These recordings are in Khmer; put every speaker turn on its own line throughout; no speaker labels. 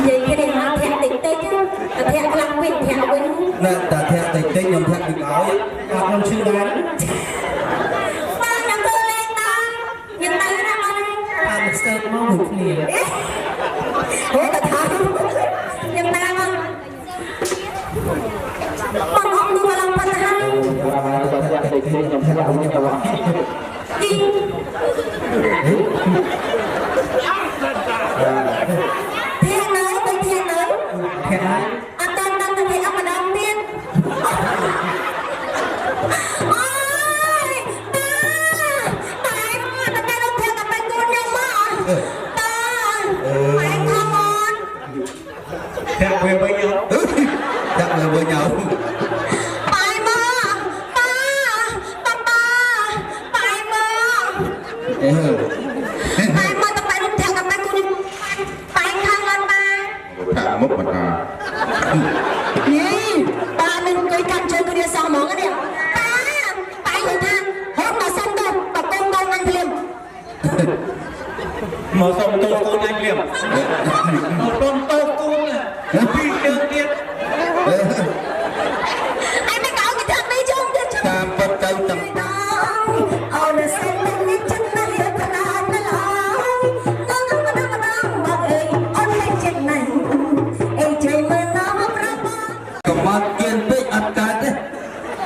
vậy cái này nó thẹn tỉnh tết chứ thẹn lăng quỷ thẹn quỷ
nè ta thẹn tỉnh tết nhầm thẹn bị cáo ấy không chưa đoán
ba năm tôi lên ta nhìn tay nó
làm sơ mong một liền
ủa ta thằng nhìn tay không không tôi mà làm phân hai đi thiên nói tôi thiên nói anh tên tên thì ông mà đang tiên ôi tại mà ta đâu theo gặp anh con nhau mà ta anh không on
theo về với nhau theo về với nhau
bài mơ bài mơ tập bài lúc theo gặp anh con bài khang lên ba
thả mốc mặt à
nè ba mình cây canh chơi cái đĩa sao món cái đĩa ba người than hôm nào xong đâu bà con đâu anh liêm
mà xong tôi con anh liềm một con tôi con vì đơn tiết
anh mới cáo cái thằng đi chung chứ
ta bật cây tập
là xem bên đi chân này thật là nó lo nó ơi ôn lên chân này ê trời mưa nó
cầm mặt kiên tích ăn cá đấy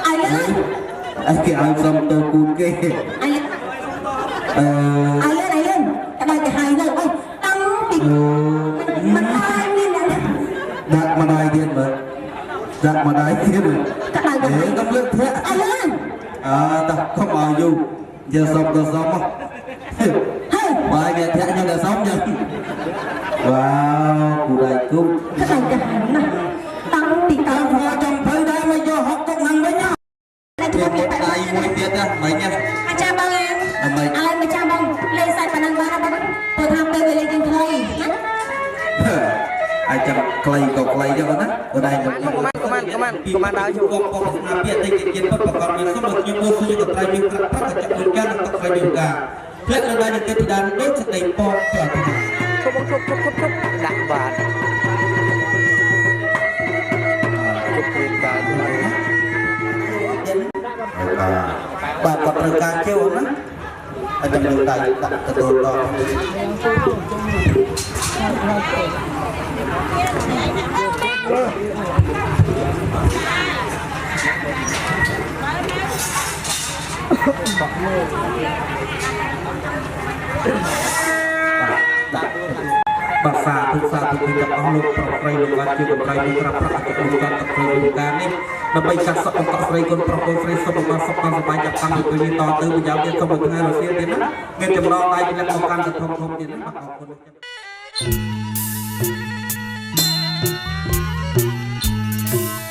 ai lên
anh kia ai xong tôi cún kia
ai lên cái này cái hai rồi ôi tăng thì mình ai như này
đặt mà đai thiên mà đặt mà đai thiên mà
các bạn
để tâm lực thế
ai lên
ta không bao dù giờ xong tôi xong bài nghe thế nhưng là xong nha wow cụ đại cung
các bạn cái hai này tăng thì tăng
hoa trong thời đại mà do học công năng với nhau
đây
đây mới tiết á mấy nha
anh cha băng em ai mà cha băng lên sai phần ăn ba tôi tham tôi lên trên thôi
ai chẳng clay cầu clay cho nó ở đây
Command đá chú
con làm việc đây cái kiến bất bảo còn mình không được nhiều mua suy được tay mình các phát là chậm được ca là phải điều cả lết lên đây những cái đàn đốt sẽ đầy po trở thành
khúc đạn bạt
bà còn thời ca kêu nó ở trong đường tay đặt cái đồ đó bà xa thực thì gặp ông lục tập rây lục và chưa còn rây lục ra tập rây lục ca này nó bay chặt sọc tập rây con rây sọc mà sọc con bay chặt tăng được cái to từ bây giờ biết không được ngay rồi xíu tiến á nghe chấm đó tay lên một căn thông thông tiến á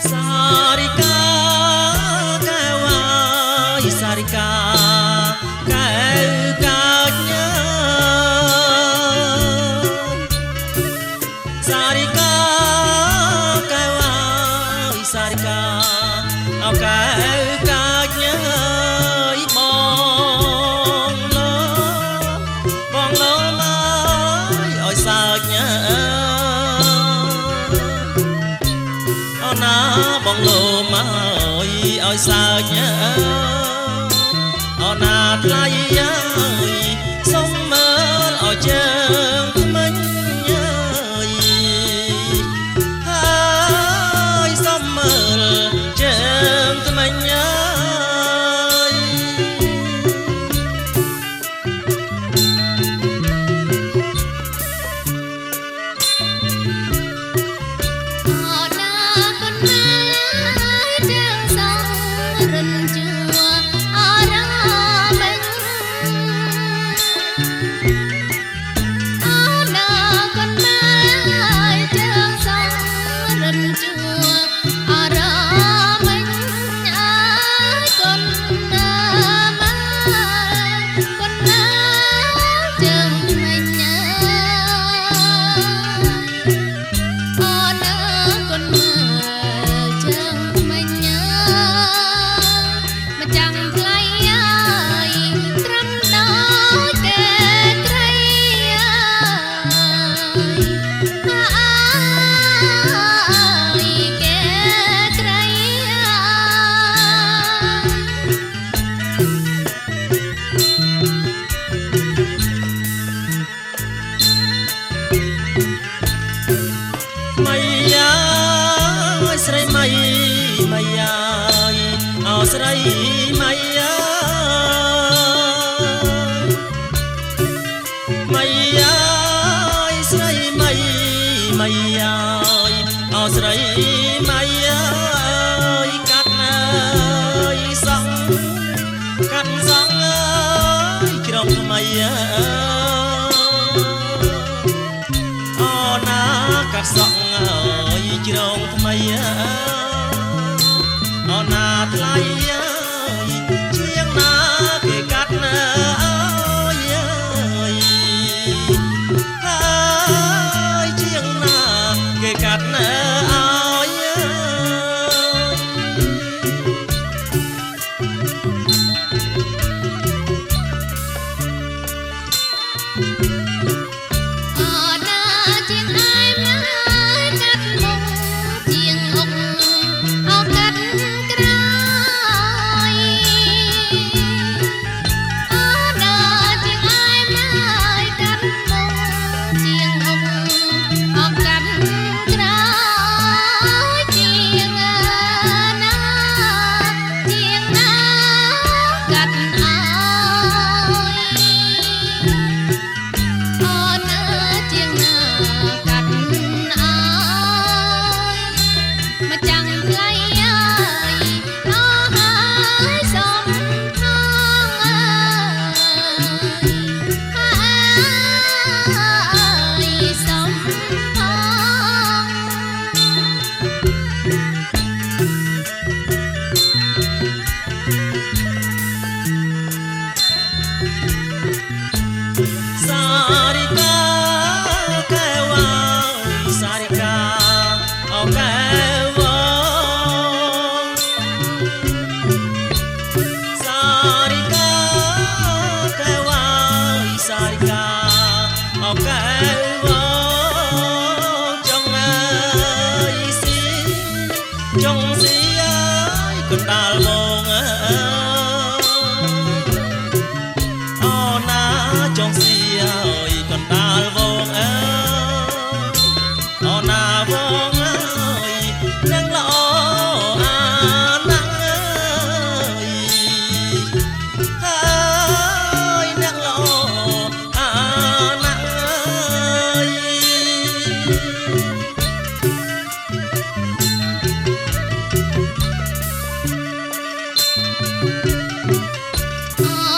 Sarika kawai sarika kanya sarika kawai sarika kanya bong lo mai oi saknya bong lô mai ơi sao nhớ nạt lại ơi sông mơ ở chân mình ơi ơi sông mơ chân mình ơi
rừng chùa ở đó mình
កែវចង់អើយស៊ីចង់ស៊ីអើយកណ្ដាលបងអើអូណាចង់ស៊ីអើយកណ្ដាលបងអើអូណាបងអើយនឹងល្អអាណាស់អើយហើយនឹងល្អអាណាស់អើយ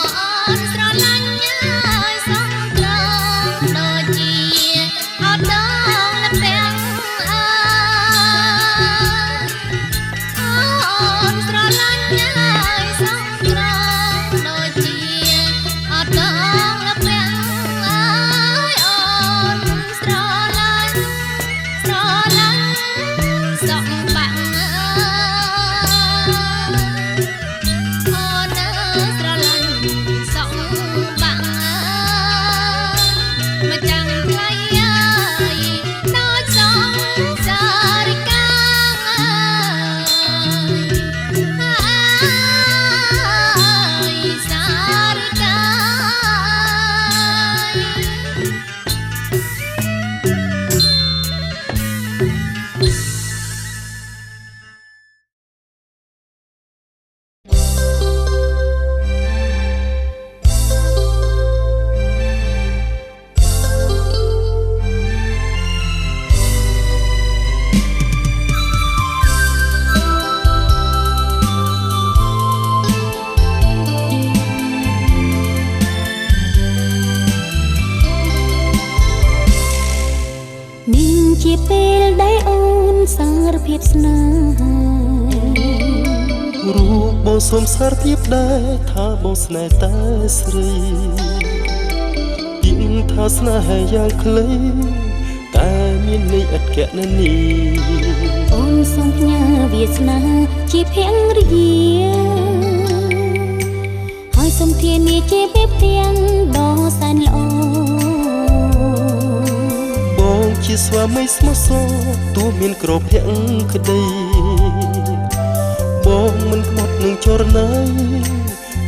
អូនស្រឡាញ់ហើយសំត្រង់ដូចជាអត់ដងលពាំងអើយអូនស្រឡាញ់ហើយសំត្រង់ដូចជាអត់ដងលពាំងអើយអូនស្រឡាញ់សំបាំងអើយ អូនស្រឡាញ់សំបាំងអើយមកចាំថ្លៃអើយដូចសំសារិកាអើយសារិកា
នាងជាពេលដែលអូនសារភាពស្នេហា
រូបបងសូមសារភាពដែរថាបងស្នេហ៍តែស្រីពីថាស្នេហ៍យ៉ាងខ្លីតែមានន័យឥតកណនី
អូនសូមផ្ញើវាសនាជាភរិយាហើយសូមធានាជាពេលទាំងដ៏សែនល្អ
បងជាស្វាមីស្មោះសរទោះមានក្រភៈក្តីបងមិនក្បត់នឹងចរណៃ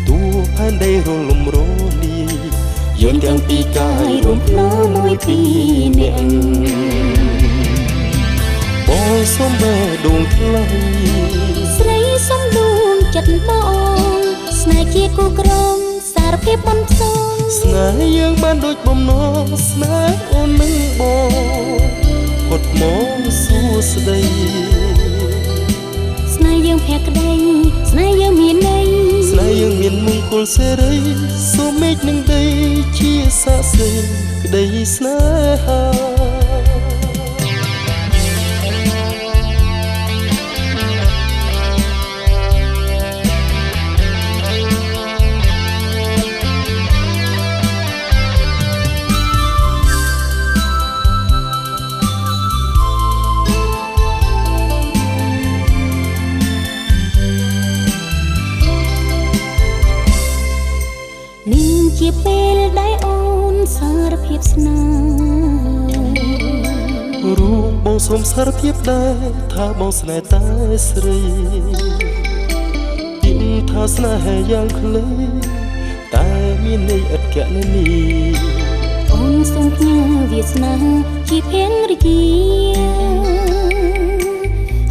ទោះផែនដីរលំរលាយយើងទាំងពីរកាយរួមភ្នោមួយពីរនាក់បងសូមបែរដួងថ្លៃ
ស្រីសុំដួងចិត្តបងស្នេហ៍ជាគូក្រងសារភាពបំផ្សង
ស្នេហ៍យើងបានដូចបំណងស្នេហ៍អូននឹងបងផុតមកសួស្តី
ស្នេហ៍យើងភក្តីស្នេហ៍យើងមានន័យ
ស្នេហ៍យើងមានមង្គលសេរីសូមមេឃនឹងដីជាសាក្សីក្តីស្នេហា
នាងជាពេលដែលអូនសារភាពស្នេហ៍
រូបបងសូមសារភាពដែរថាបងស្នេហ៍តែស្រីពីថាស្នេហ៍យ៉ាងខ្លីតែមានន័យឥតកណនី
អូនសូមផ្ញើវាសនាជាភរិយា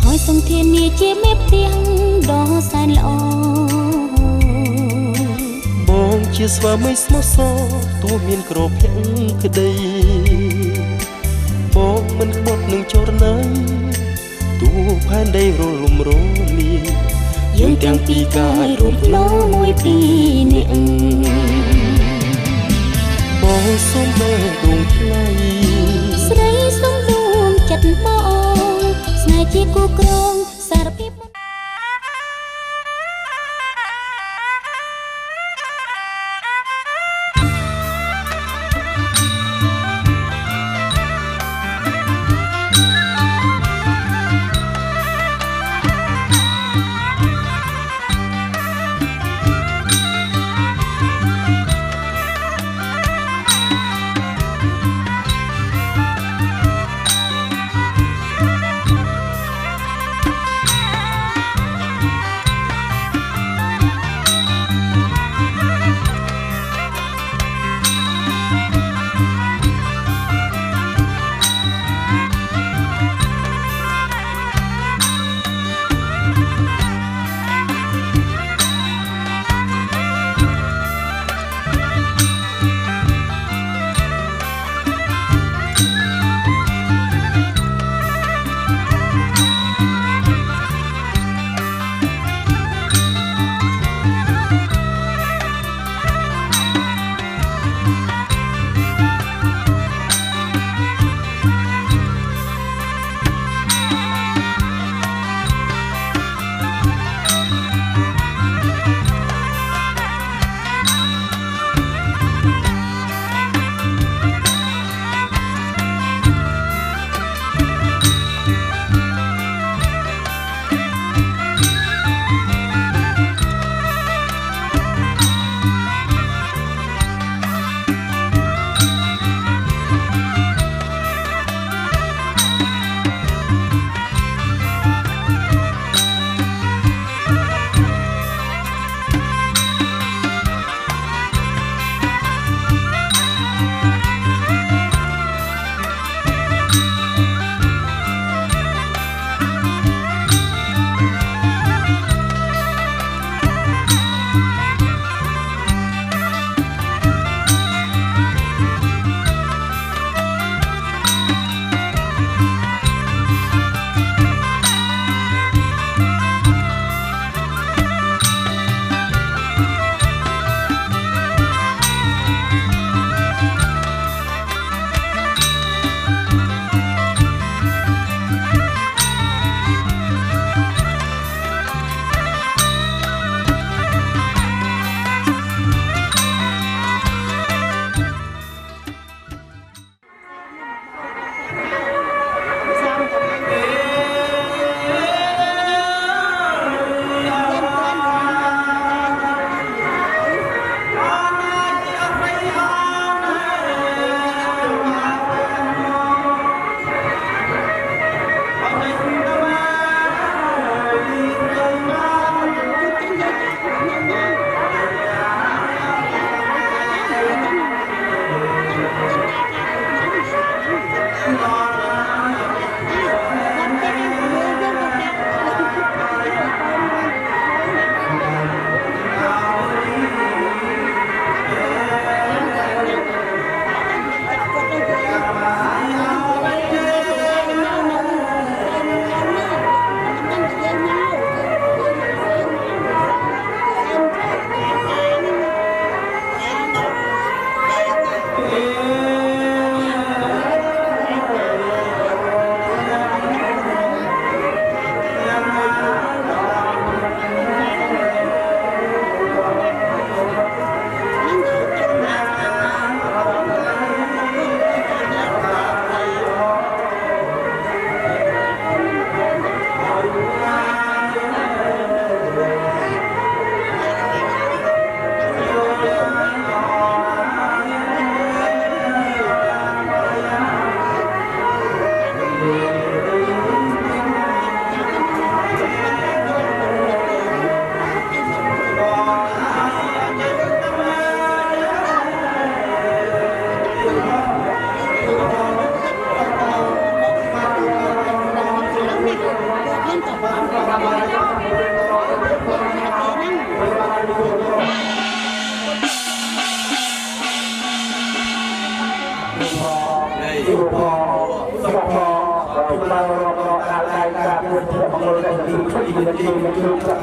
ហើយសូមធានាជាមេផ្ទាំងដ៏សែនល្អ
បងជាស្វាមីស្មោះសរទោះមានក្រភៈក្តីបងមិនក្បត់នឹងចរណៃទោះផែនដីរលំរលាយយើងទាំងពីរកាយរួមភ្នោមួយពីរនាក់បងសូមបែរដួងថ្លៃ
ស្រីសុំដួងចិត្តបងស្នេហ៍ជាគូក្រងសារភាព
អ
Hãy subscribe cho kênh Ghiền Mì Gõ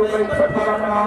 để không bỏ lỡ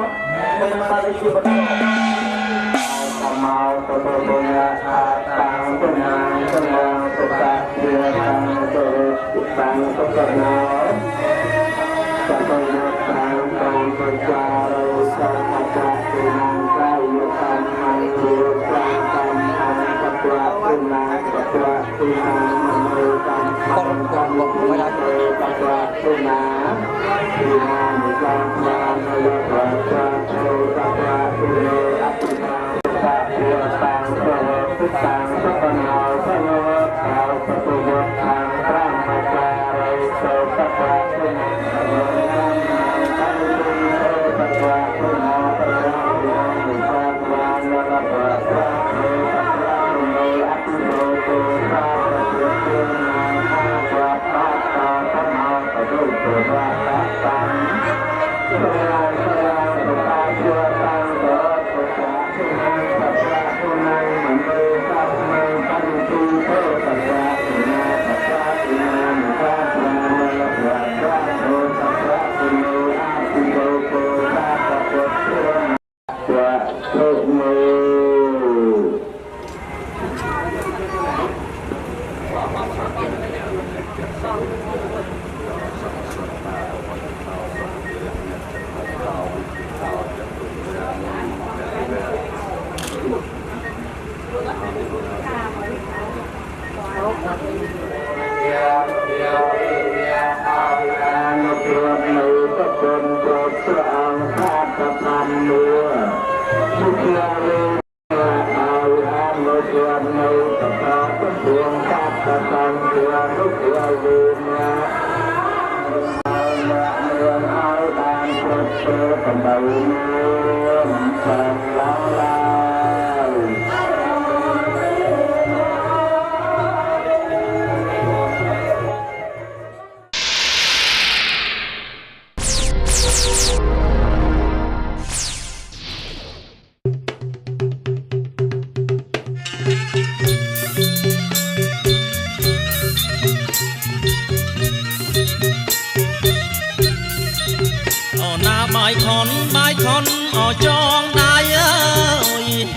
bài khôn ở trong đai ơi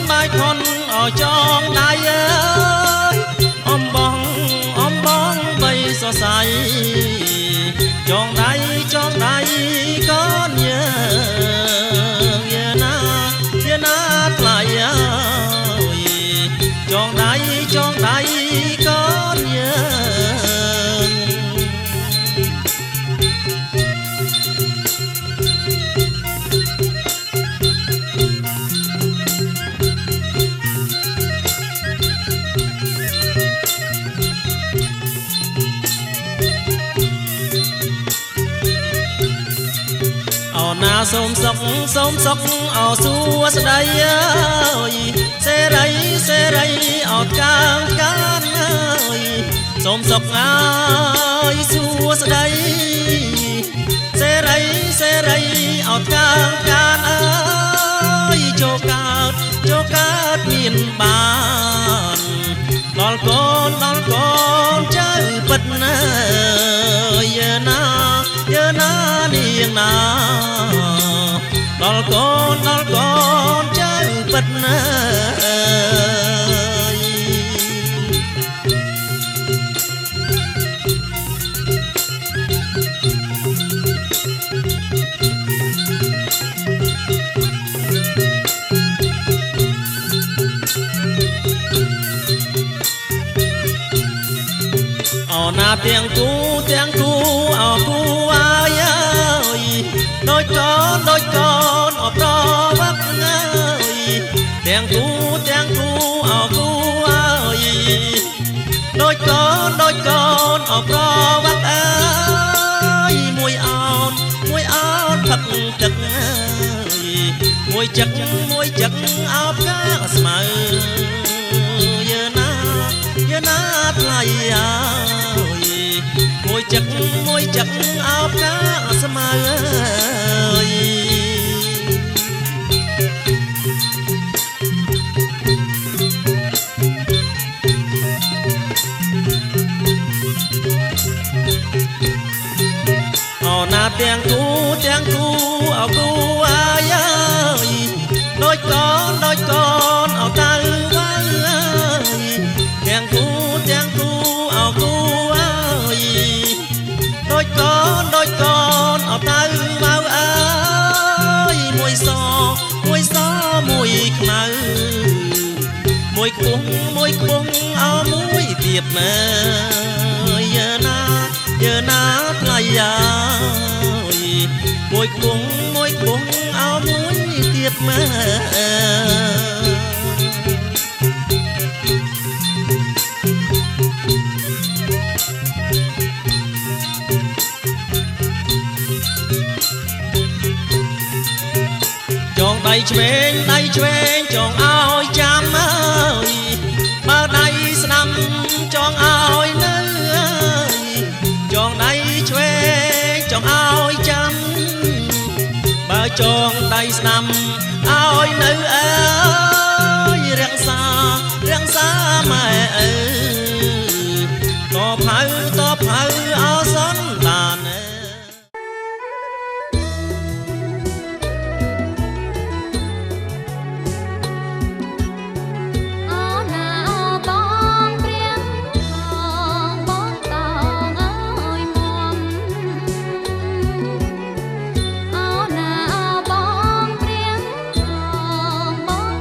bài khôn ở trong đai ơi om bong bay so say trong đai có nhớ na lại ơi trong đai có nhớ na xôm sóc ở xua đây ơi xe đây ở can ơi xôm sóc ơi xua đây xe đây ở can ơi cho cát miền bàn đón con chơi bật giờ na niềng na đón con chơi bật na tiếng cu ai ơi đôi con ở pro bắc ơi tiếng cu ở cu ơi đôi con ở pro bắc ơi mùi áo thật chật ơi mùi chật áo cá mờ giờ na thay ơi môi chật áo cá mờ ơi na tiếng cu ở cu ai ơi đôi con ở tư ơi tiếng cu ở cu ơi đôi con ở tư mau ơi mùi xo mùi khmau mùi cuống ở mũi tiệp giờ na lại ơi mùi cuống áo mũi tiệp chọn tay chuen chọn áo chăm ơi mà đây năm chọn áo nữ ơi chọn tay chuen chọn áo chăm mà chọn tay năm áo nữ ơi răng xa mẹ ơi top hư áo xón đàn
Hãy subscribe cho kênh Ghiền Mì Gõ để không bỏ lỡ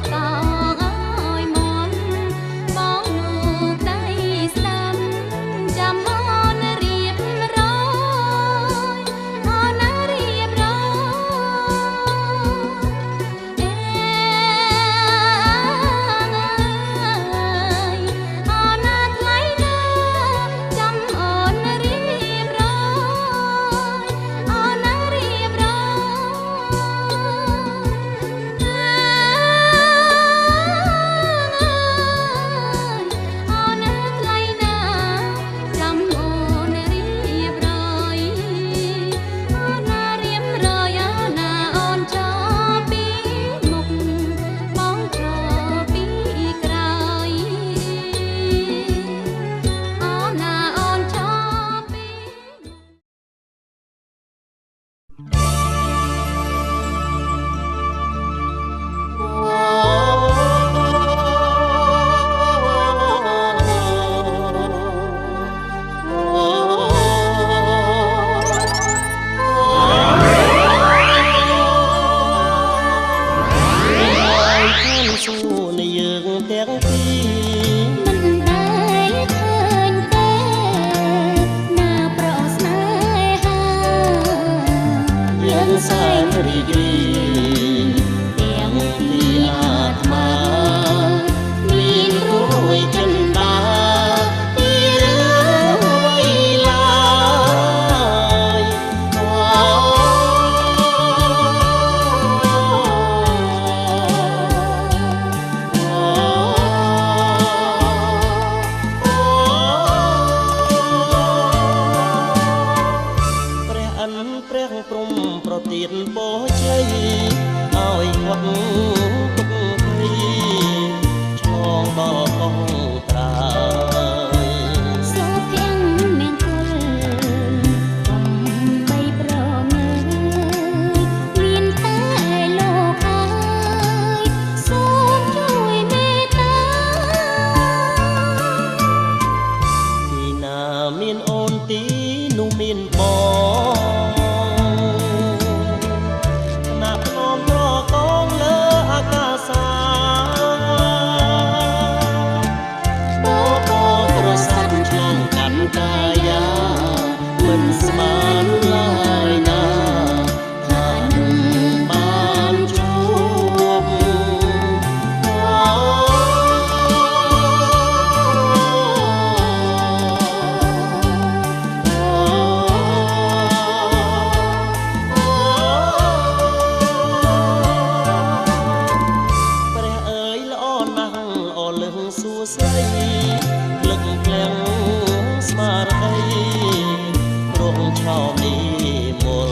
រងឆោមនេះមុល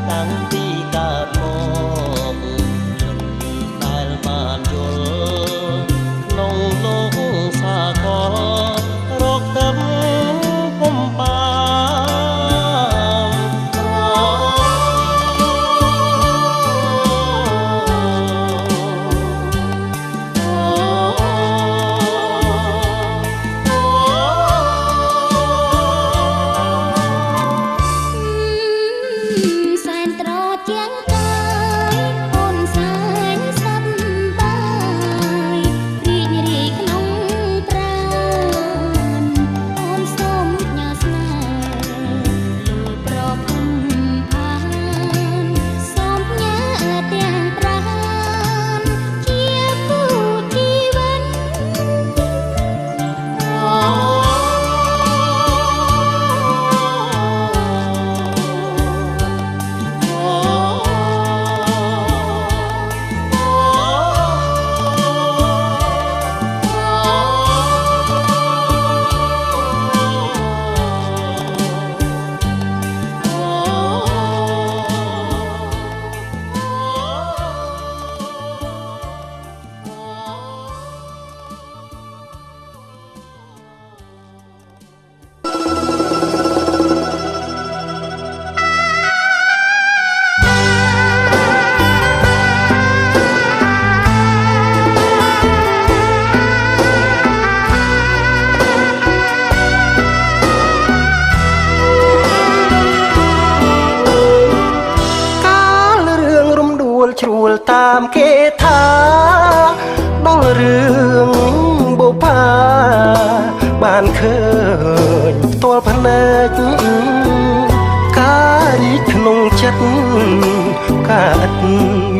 តាំងពីកើតមកដែលបានយល់ក្នុងលោកសាកលរកទៅពុំបាន
សែនត្រជាងកាយអូនសែនសប្បាយរីករាយក្នុងប្រាណអូនសូមញ៉ាស្នេហ៍លើប្រពំផានសូមញ៉ាទាំងប្រាណជាគូជីវិត
កាលរឿងរំដួលជ្រួលតាមគេថាដល់រឿងបុប្ផាបានឃើញផ្ទាល់ភ្នែកការរីកក្នុងចិត្តការឥត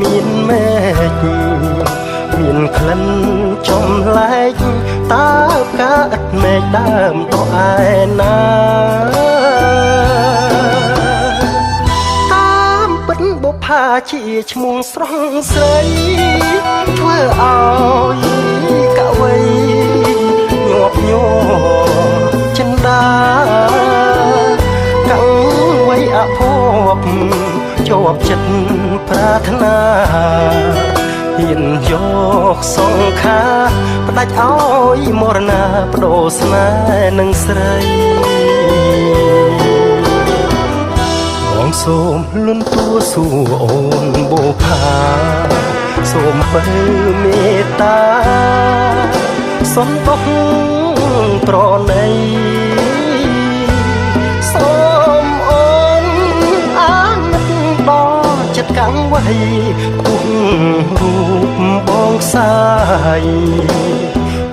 មានមេឃមានក្លិនចំលែកតើការឥតមេឃដើមទៅឯណាតាមពិតបុប្ផាជាឈ្មោះស្រស់ស្រីធ្វើឲ្យកវីញាប់ញ័រចិន្តាកង្វៃអភពជាប់ចិត្តប្រាថ្នាហ៊ានយកសង្ខារផ្ដាច់ឲ្យមរណាបដូរស្នេហ៍នឹងស្រីបងសូមលន់តួសួរអូនបុប្ផាសូមបើមេត្តាសុំទុកប្រណីសូមអូនអាណិតដល់ចិត្តកាំងវៃពុះរូបបងផ្សាយ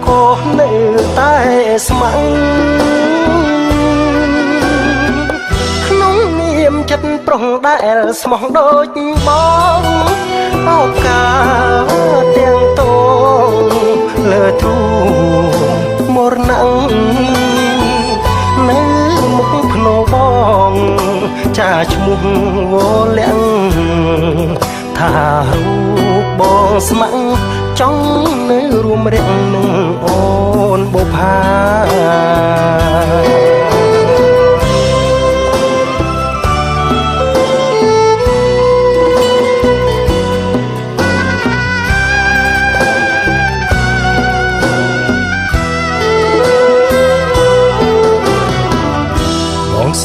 ក៏នៅតែស្ម័គ្រក្នុងនាមចិត្តប្រុងដែលស្មោះដូចបងឱកាសទាំងតងលើទ្រូមរណៈនៅមុខភ្នំបងចាឈ្មោះវលាំងថារូបបងស្ម័គ្រចង់នៅរួមរាំងនឹងអូនបុប្ផា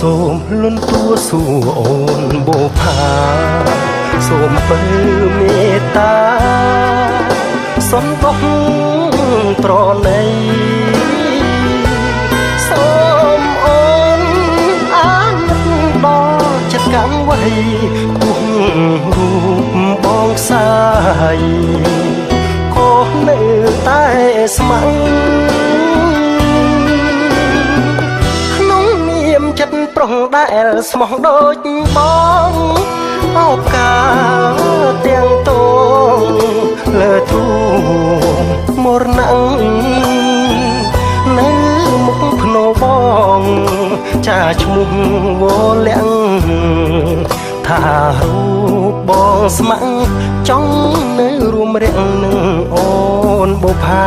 សូមលន់តួសួរអូនបុប្ផាសូមបើមេត្តាសុំទុកប្រណីសូមអូនអាណិតដល់ចិត្តកាំងវៃពុះរូបបងផ្សាយក៏នៅតែស្ម័គ្រចិត្តប្រុងដែលស្មោះដូចបងឱកាសទាំងតងលើទ្រូមរណៈនៅមុខភ្នំបងចាឈ្មោះវលាំងថារូបបងស្ម័គ្រចង់នៅរួមរាំងនឹងអូនបុប្ផា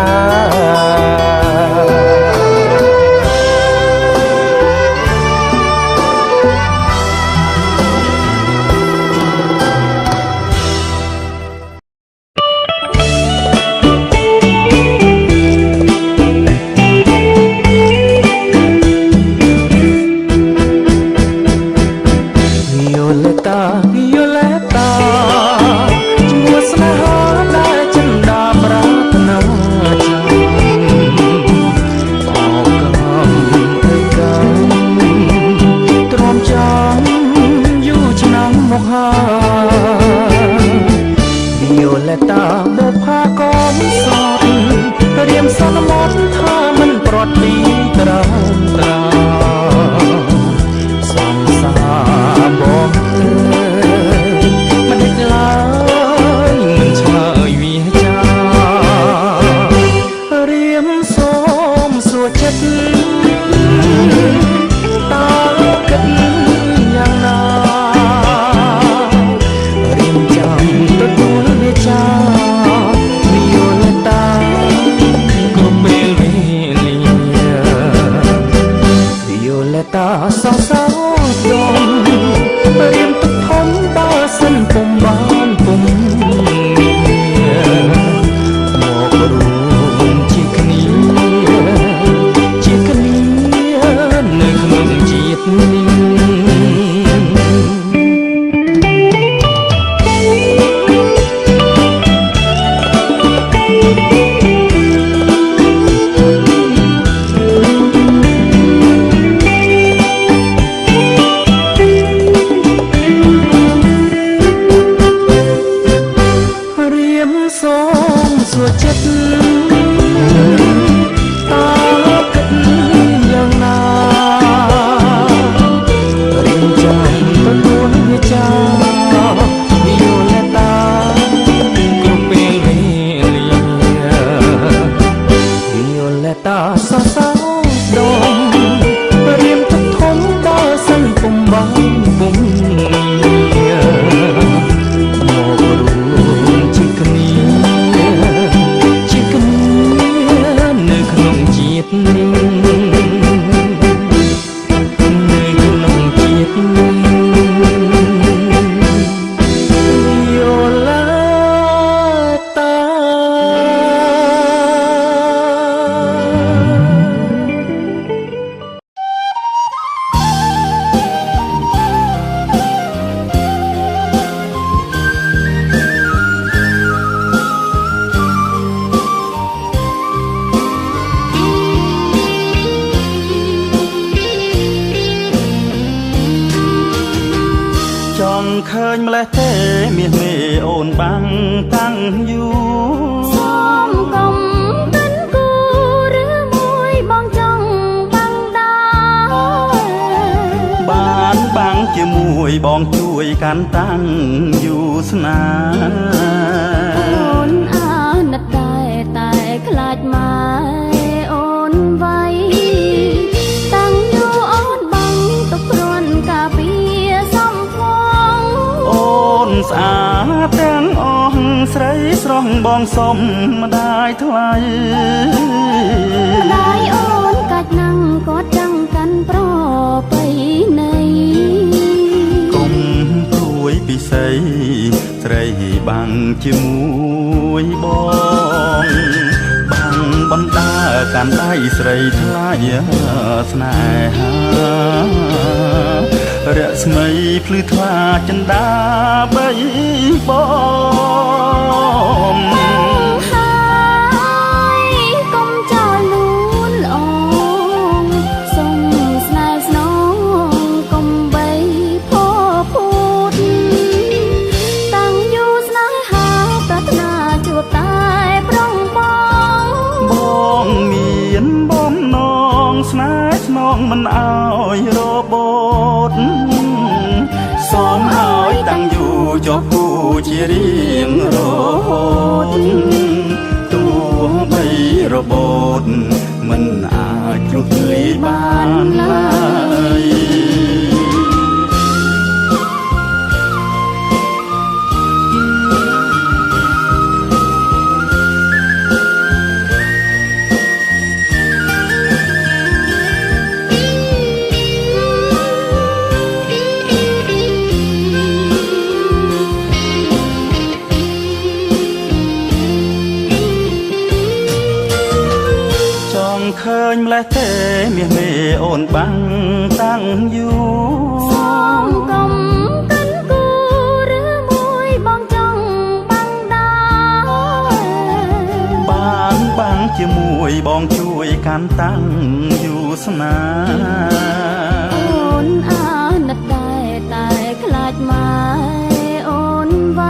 ចិត្តតើគិតយ៉ាងណារៀមចាំទទួលវាចាវិយោលតាគ្រប់ពេលវេលាវិយោលតាសងសោដមរៀមទុកធំបើសិនពុំបានពុំមករួមជាគ្នានៅក្នុងជាតិនេះរៀមសូមសួរចិត្តតើគិតយ៉ាងណារៀមចាំទទួលវាចាវិយោលតាគ្រប់ពេលវេលាវិយោលតាសរសើរដមរៀមទុកធំបើសិនពុំបានពុំមករួមជាគ្នានៅក្នុងជាតិនេះនៅក្នុងជាតិនេះវិយោលាតា
ចង់ឃើញម្លេះទេមាសមេអូនបាំងតាំងយូរ
សូមកុំកិនគូឬមួយបងចង់បាំងដា
បានបាំងជាមួយបងជួយកាន់តាំងយូរស្នា
អូនអាណិតតែខ្លាចម៉ែអូនໄວតាំងយូរអូនបាំងទុកគ្រាន់ការពារសំផង
អូនស្អាតទាំងអស់ស្រីស្រស់បងសុំម្ដាយថ្លៃ
ម្ដាយអូនកាច់ណាំងគាត់ចង់កាន់ប្រពៃណី
កុំព្រួយពិសីស្រីបាំងជាមួយបងបាំងបណ្ដាកាន់ដៃស្រីថ្លៃស្នេហារស្មីភ្លឺថ្លាចិន្តាបីបង
ហើយកុំចោលលួនល្អសុំស្នេហ៍ស្នងកុំបីផភូតតាំងយូរស្នេហាប្រាថ្នាជួបតែប្រុងបង
បងមានបំណងស្នេហ៍ស្នងមិនអើយរបូតសូមឲ្យតាំងយូរចុះគូជារៀងរហូតទោះបីរបូតមិនអាចជ្រុះលីបានឡើយ ឃើញម្លេះទេមាសមេអូនបាំងតាំងយូរ
សូមកុំកិនគូឬមួយបងចង់បាំងដា
បានបាំងជាមួយបងជួយកាន់តាំងយូរស្នា
អូនអាណិតតែខ្លាចម៉ែអូនໄວ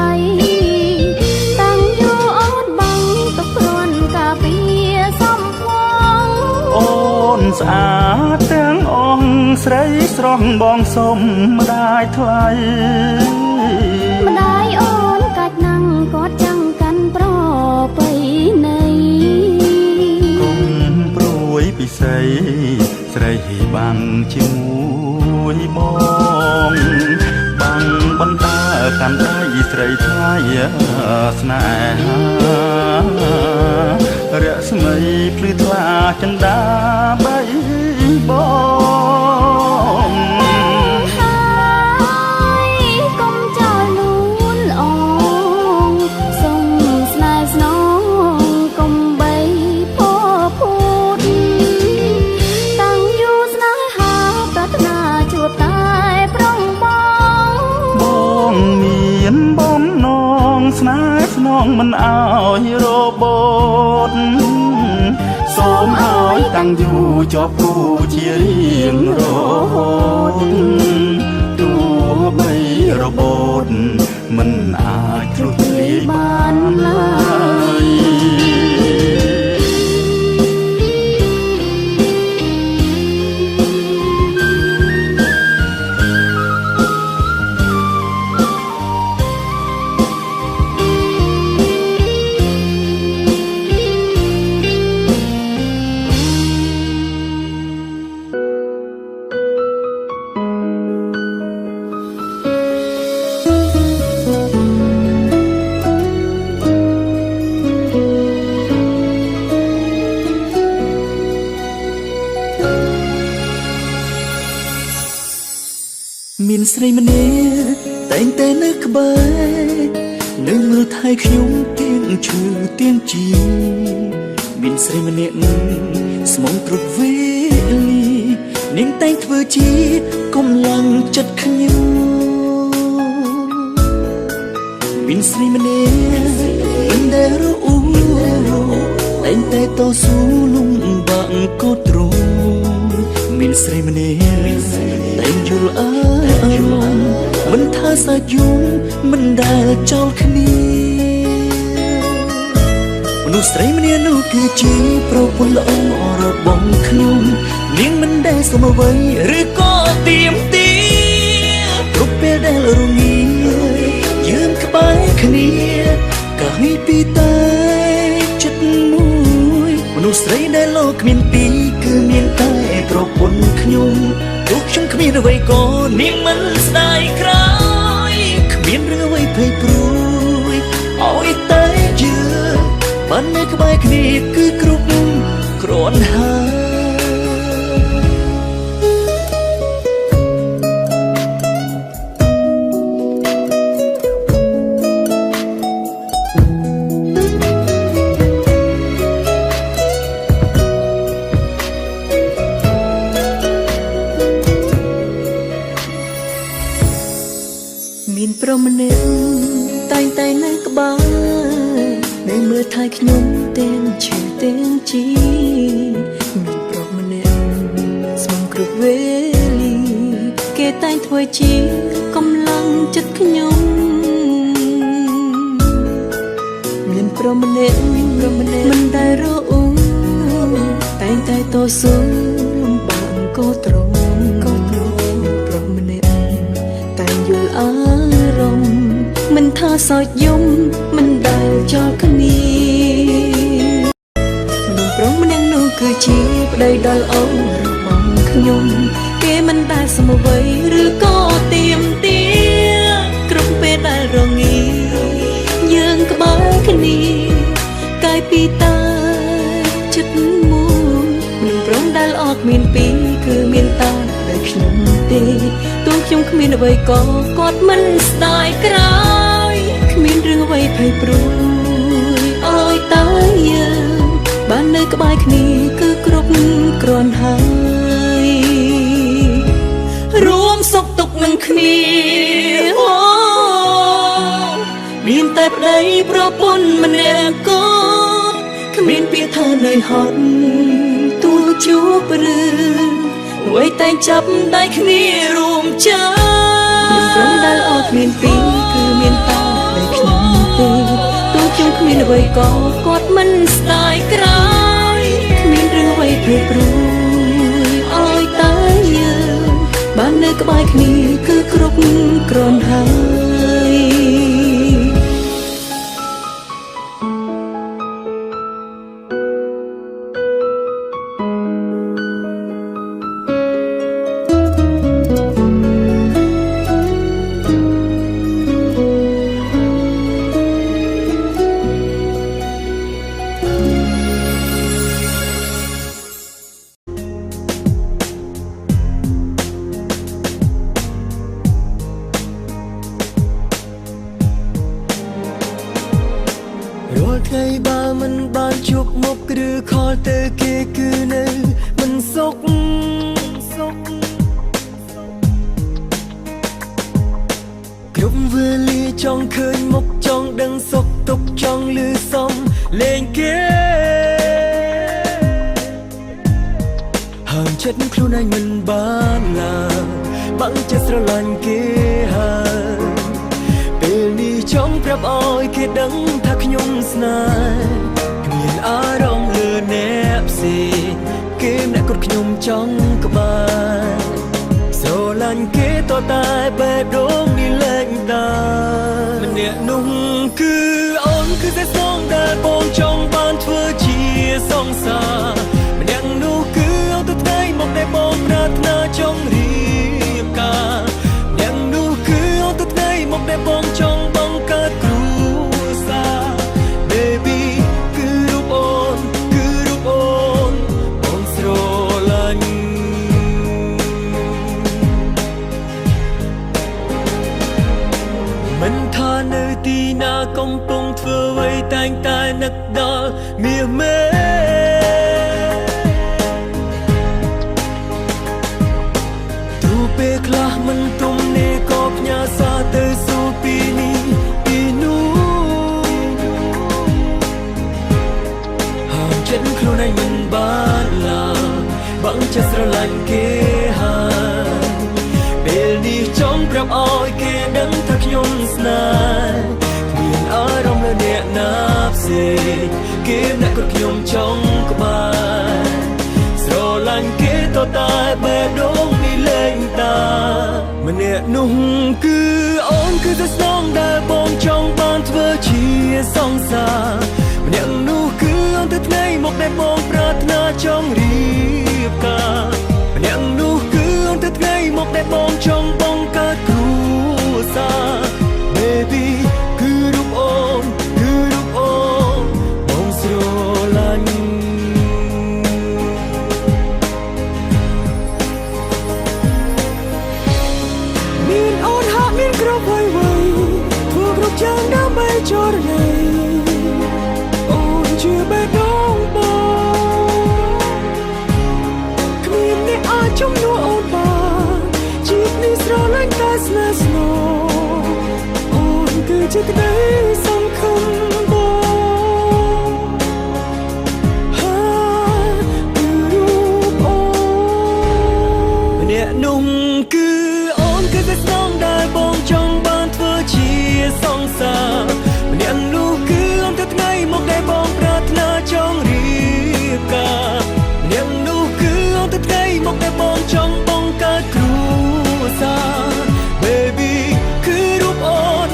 តាំងយូរអូនបាំងទុកគ្រាន់ការពារសំផង
អូនស្អាតទាំងអស់ស្រីស្រស់បងសុំម្ដាយថ្លៃ
ម្ដាយអូនកាច់ណាំងគាត់ចង់កាន់ប្រពៃណី
កុំព្រួយ
ពិសីស្រីបាំងជាមួយបងបាំងបណ្ដាកាន់ដៃស្រីថ្លៃស្នេហារស្មីភ្លឺថ្លាចិន្តាបៃបង
កុំចោលលួនអងសុំស្នេហ៍ស្នងកុំបីពោភូតតាំងយូរស្នេហាប្រាថ្នាជួបតែប្រុងបង
មានបំណងស្នេហ៍ស្នងមិនអើយរបូតសូមឲ្យតាំងយូរជាប់គូជារៀងរហូតទោះបីរបូតមិនអាចទ្រុឌលាយបានឡើយ
មានស្រីម្នាក់តែងតែនៅក្បែរនៅមើលថែខ្ញុំទៀងឈឺទៀងជីមានស្រីម្នាក់ស្មងគ្រប់វេលានាងតែងធ្វើជាកម្លាំងចិត្តខ្ញុំមានស្រីម្នាក់មិនដែលរអ៊ូតែងតែតស៊ូលំបាកក៏ទ្រង់មានស្រីម្នាក់តែងយល់អើមិនថាសាច់យំមិនដែលចោលគ្នាមនុស្សស្រីម្នាក់នោះគឺជាប្រពន្ធល្អរបស់ខ្ញុំនាងមិនដែលសុំអ្វីឬក៏ទាមទារគ្រប់ពេលដែលរងាយើងក្បែរគ្នាកាលពីតែចិត្តមួយមនុស្សស្រីដែលលោកគ្មានពីរគឺមានតែប្រពន្ធខ្ញុំទោះខ្ញុំគ្មានអ្វីក៏នាងមិនស្ដាយក្រោយគ្មានរឿងអ្វីភ័យព្រួយឲ្យតែយើងបាននៅក្បែរគ្នាគឺគ្រប់គ្រាន់ហើយមានព្រមម្នាក់តែងតែនៅក្បែរនៅមើលថែខ្ញុំទាំងឈឺទាំងជីមានព្រមម្នាក់ស្មងគ្រប់វេលាគេតែងធ្វើជាកម្លាំងចិត្តខ្ញុំមានព្រមម្នាក់មិនដែលរអ៊ូតែងតែតស៊ូលំបាកក៏ទ្រង់ព្រមម្នាក់តែងយល់អារម្មណ៍មិនថាសោកយំមិនដែលចោលគ្នាមនុស្សប្រុសម្នាក់នោះគឺជាប្តីដ៏ល្អរបស់ខ្ញុំគេមិនដែលសុំអ្វីឬក៏ទាមទារគ្រប់ពេលដែលរងាយើងក្បែរគ្នាកាយពីតែចិត្តមួយមនុស្សប្រុសដែលល្អគ្មានពីរគឺមានតែតែខ្ញុំទេទោះខ្ញុំគ្មានអ្វីក៏គាត់មិនស្ដាយក្រោយគ្មានរឿងអ្វីភ័យព្រួយឲ្យតែយើងបាននៅក្បែរគ្នាគឺគ្រប់គ្រាន់ហើយរួមសុខទុក្ខនឹងគ្នាមានតែប្តីប្រពន្ធម្នាក់គាត់គ្មានពាក្យថានឿយហត់ទោះជួបរឿងអ្វីតែចាប់ដៃគ្នារួមចាមានព្រមដែលអត់មានពីរគឺមានតែខ្ញុំទេទោះខ្ញុំគ្មានអ្វីក៏គាត់មិនស្ដាយក្រោយគ្មានរឿងអ្វីព្រួយព្រួយឲ្យតែយើងបាននៅក្បែរគ្នាគឺគ្រប់គ្រាន់ហើយ ទៅគេគឺនៅមិនសុខគ្រប់វេលាចង់ឃើញមុខចង់ដឹងសុខទុក្ខចង់លឺសំលេងគេហាមចិត្តខ្លួនឯងមិនបានឡើយបាំងចិត្តស្រឡាញ់គេហើយពេលនេះចង់ប្រាប់ឲ្យគេដឹងថាខ្ញុំស្នេហ៍គ្មានអារម្មណ៍លើអ្នកផ្សេងគេម្នាក់គាត់ខ្ញុំចង់ក្បែរស្រឡាញ់គេតតែបែបដងនេះលែងដាម្នាក់នោះគឺអូនគឺតែស្នងដែលបងចង់បានធ្វើជាសង្សារម្នាក់នោះគឺអត់ទៅថ្ងៃមកដែលបងប្រាថ្នាចង់រៀបការម្នាក់នោះគឺអត់ទៅថ្ងៃមកដែលបងចង់បង្កើតគ្រួសារ Baby គឺរូបអូនបងស្រឡាញ់មិនថានៅទីណាកំពុងធ្វើអ្វីតែងតែនឹកដល់មាសមេទូពេលខ្លះមិនទុំនេះក៏ផ្ញើសារទៅសួរពីនេះពីនោះហាមចិត្តខ្លួនឯងមិនបានឡើយបាំងចិត្តស្រឡាញ់គេហើយពេលនេះចង់ប្រាប់ឲ្យគេដឹងថាខ្ញុំស្នេហ៍គ្មានអារម្មណ៍លើអ្នកណាផ្សេងគេម្នាក់គាត់ខ្ញុំចង់ក្បែរស្រឡាញ់គេតតែបែបដងនេះលែងតាម្នាក់នោះគឺអូនគឺតែស្នងដែលបងចង់បានធ្វើជាសង្សារម្នាក់នោះគឺអូនទៅថ្ងៃមកដែលបងប្រាថ្នាចង់រៀបការម្នាក់នោះគឺអូនទៅថ្ងៃមកដែលបងចង់បង្កើតគ្រួសារ Baby គឺរូបអូនបងស្រឡាញ់មានអូនហាក់មានគ្រប់អ្វីធ្វើគ្រប់យ៉ាងដើម្បីចរណៃអូនជាបេះដូងបងគ្មានអ្នកអាចជំនួសអូនបានជីវិតនេះស្រឡាញ់តែស្នេហ៍ស្នូអូនគឺជាក្តីសង្ឃឹមបងគឺរូបអូនម្នាក់នោះគឺអូនគឺតែស្នងដែលបងចង់បានធ្វើជាសង្សារម្នាក់នោះគឺអូនទៅថ្ងៃមកដែលបងប្រាថ្នាចង់រៀបការម្នាក់នោះគឺអូនទៅថ្ងៃមកដែលបងចង់បង្កើតគ្រួសារ Baby គឺរូបអូន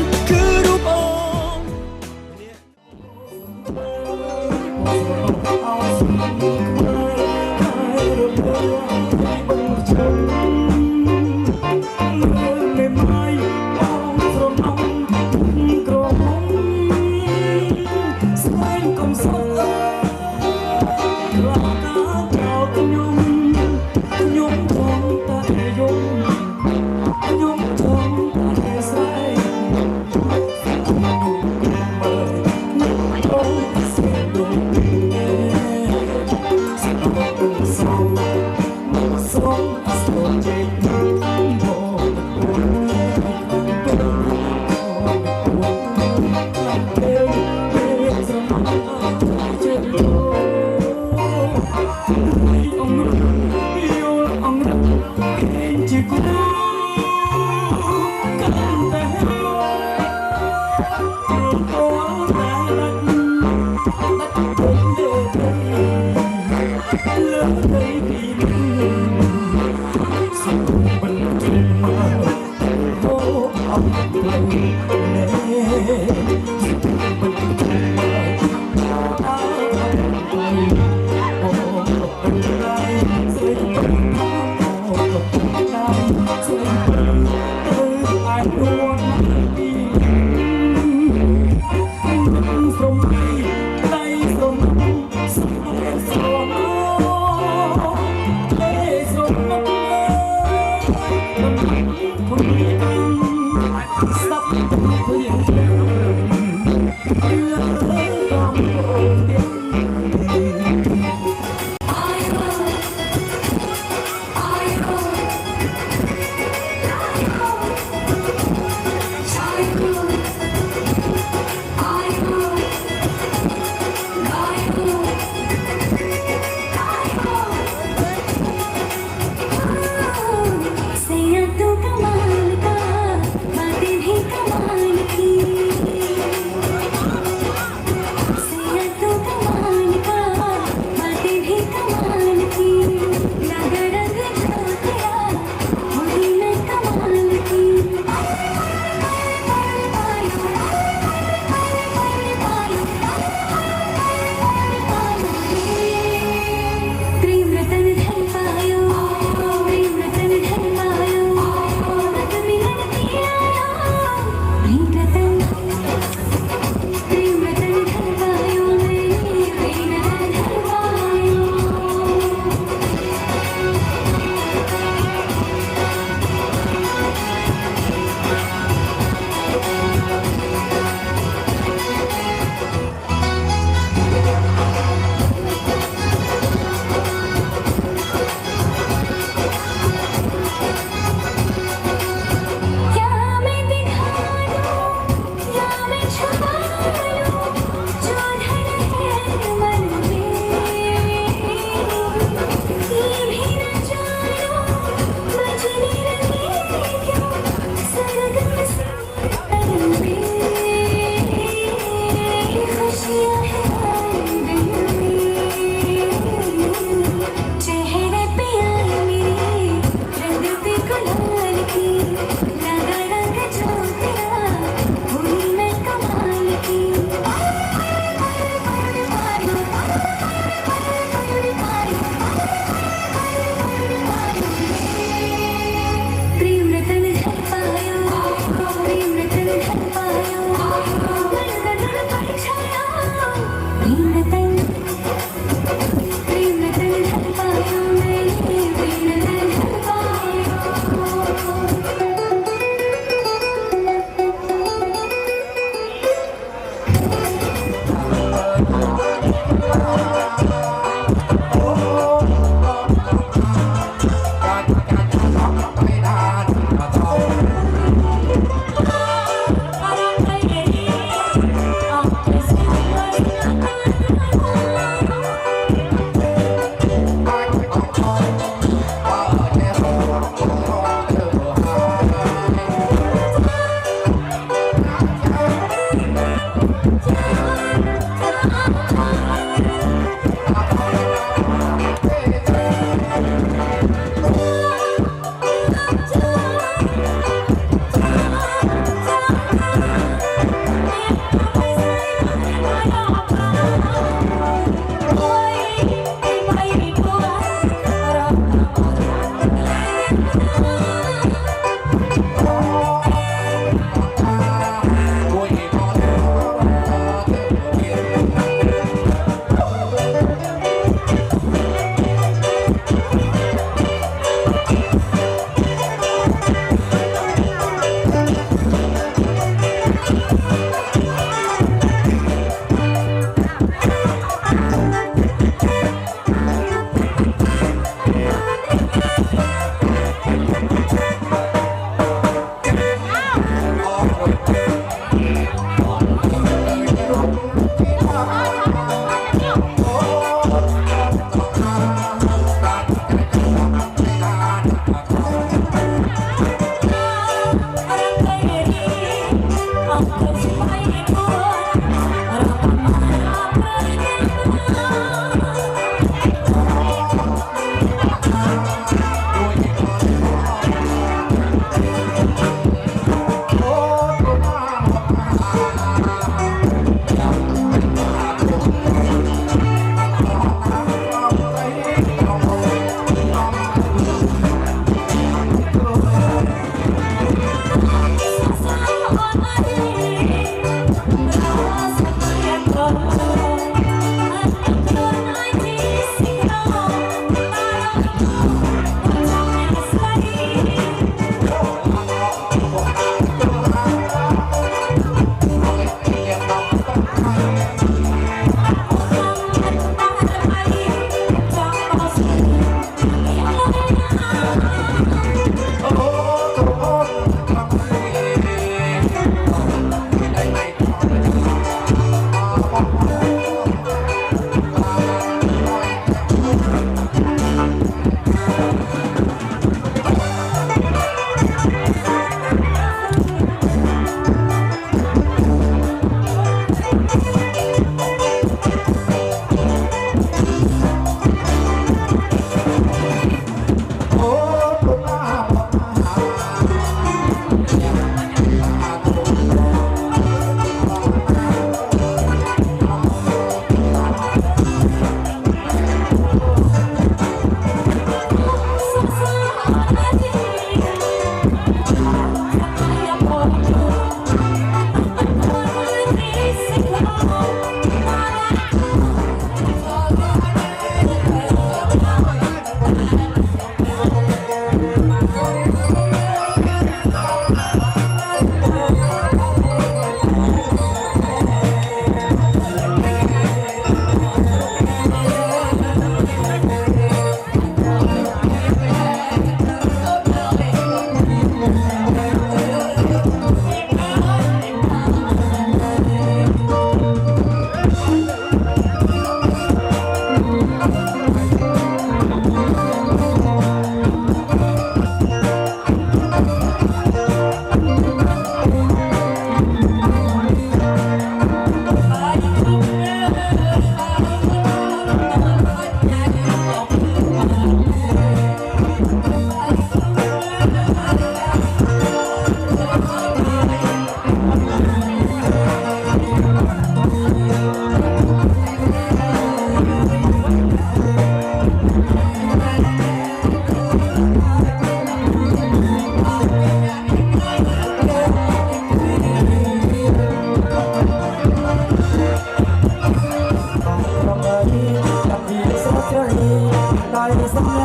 Hãy subscribe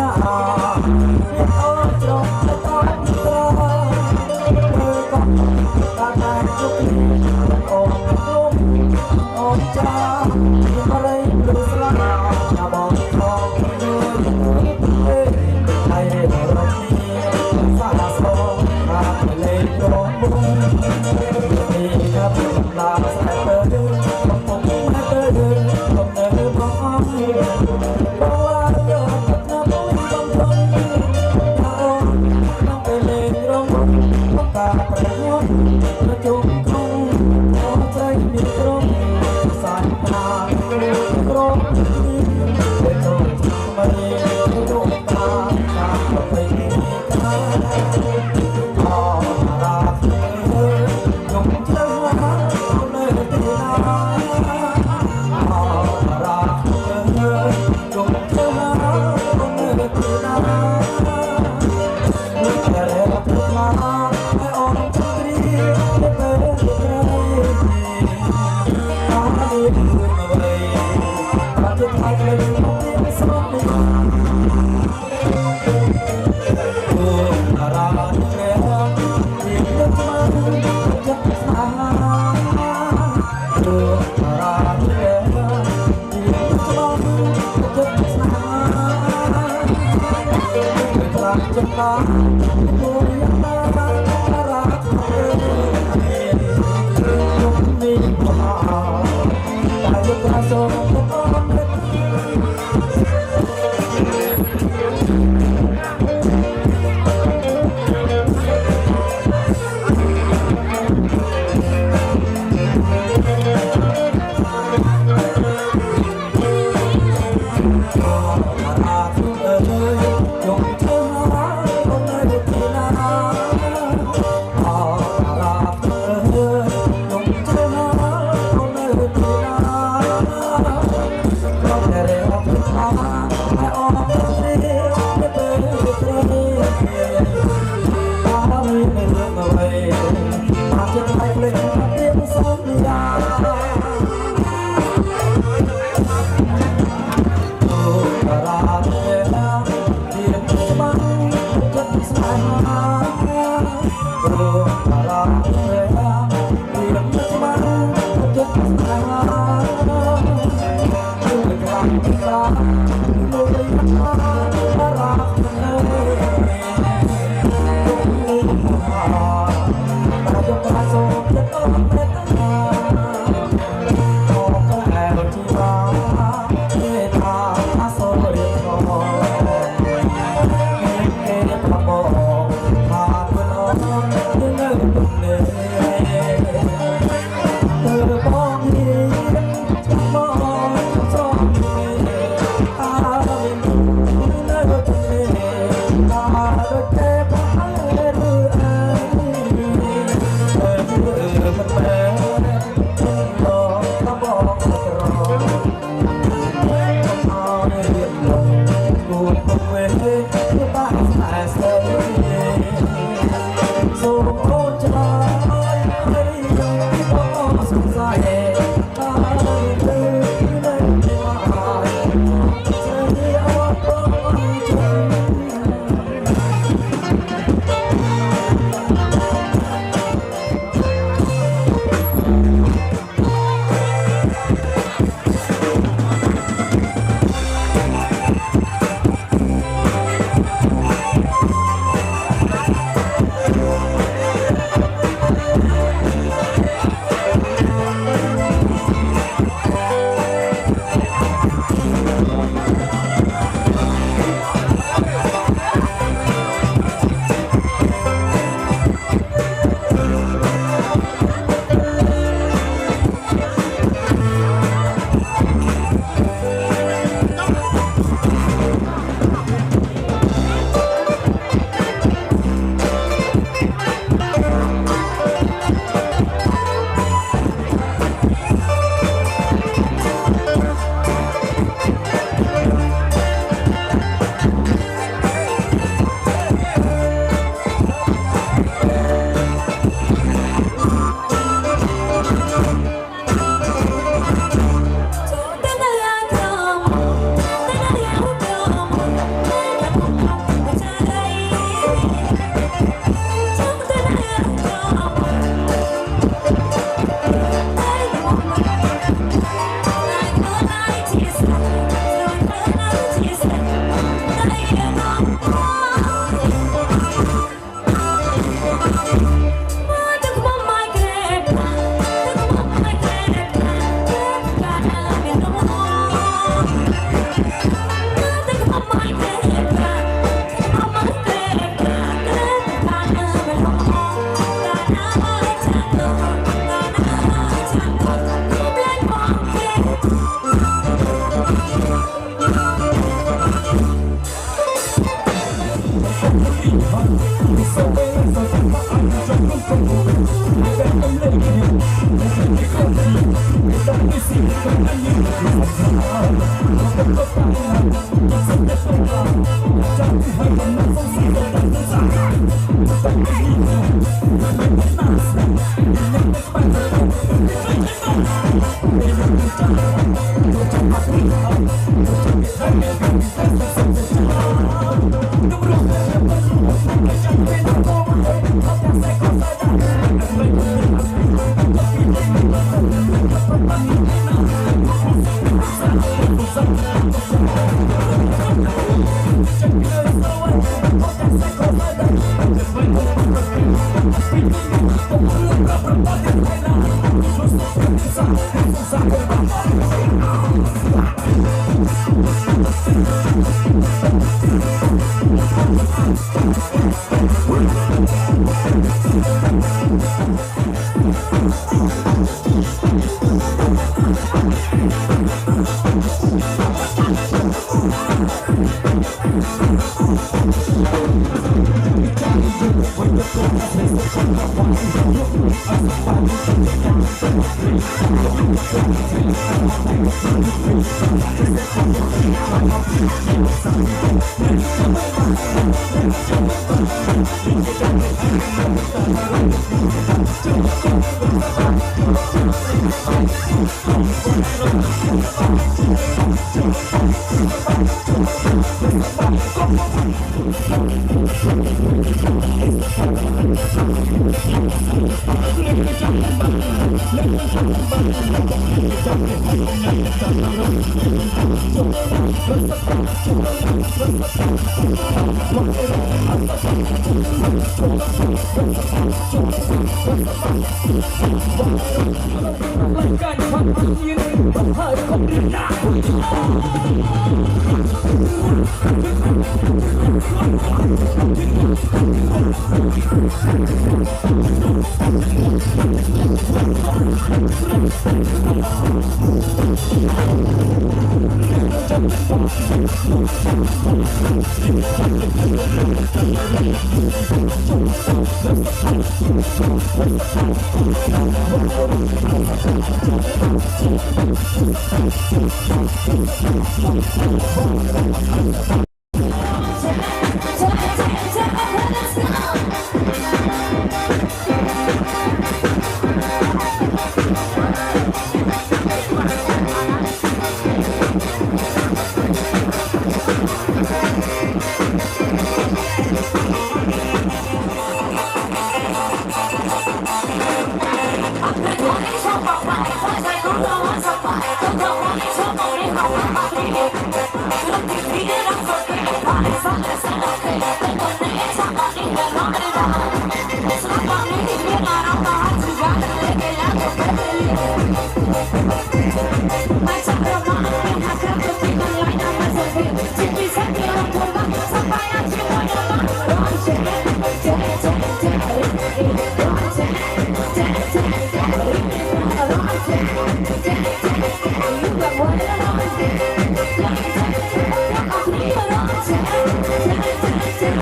cho kênh Ghiền Mì Gõ để không bỏ lỡ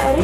Hãy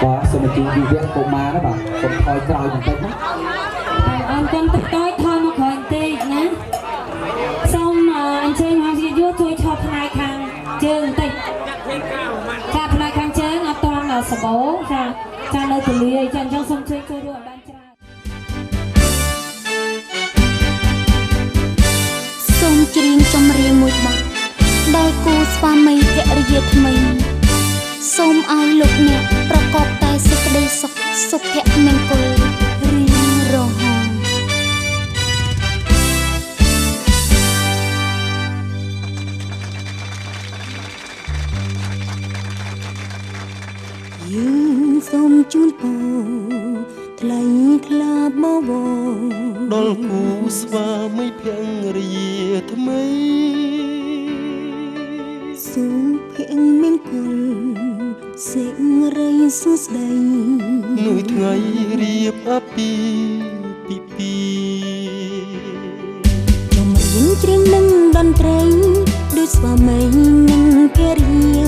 បាទសូមជូនវិវៈកុមារណាបាទសូមថយក្រោយបន្តិចណា
អរគុណតិចតួចថយមកក្រោយបន្តិចណាសូមអញ្ជើញមកជាយួរជួយថតផ្នែកខាងជើងបន្តិចចាផ្នែកខាងជើងអត់តន់សបោចានៅទូលាយចាអញ្ចឹងសូមជួយរួមឲ្យបានច្រើន
សូមច្រៀងចម្រៀងមួយបទដោយគូស្វាមីភរិយាថ្មីសូមឲ្យលោកអ្នកប្រកបតែសេចក្តីសុខសុភមង្គលរៀងរហូតយើងសូមជូនពរថ្លៃថ្លាបបរ
ដល់គូស្វាមីភរិយាថ្មី
សុភមង្គលសេរីសួស្តី
នៅថ្ងៃរៀបអាពាហ៍ពិពាហ៍
ចម្រៀងច្រៀងនឹងតន្ត្រីដូចស្វាមីនិងភរិយា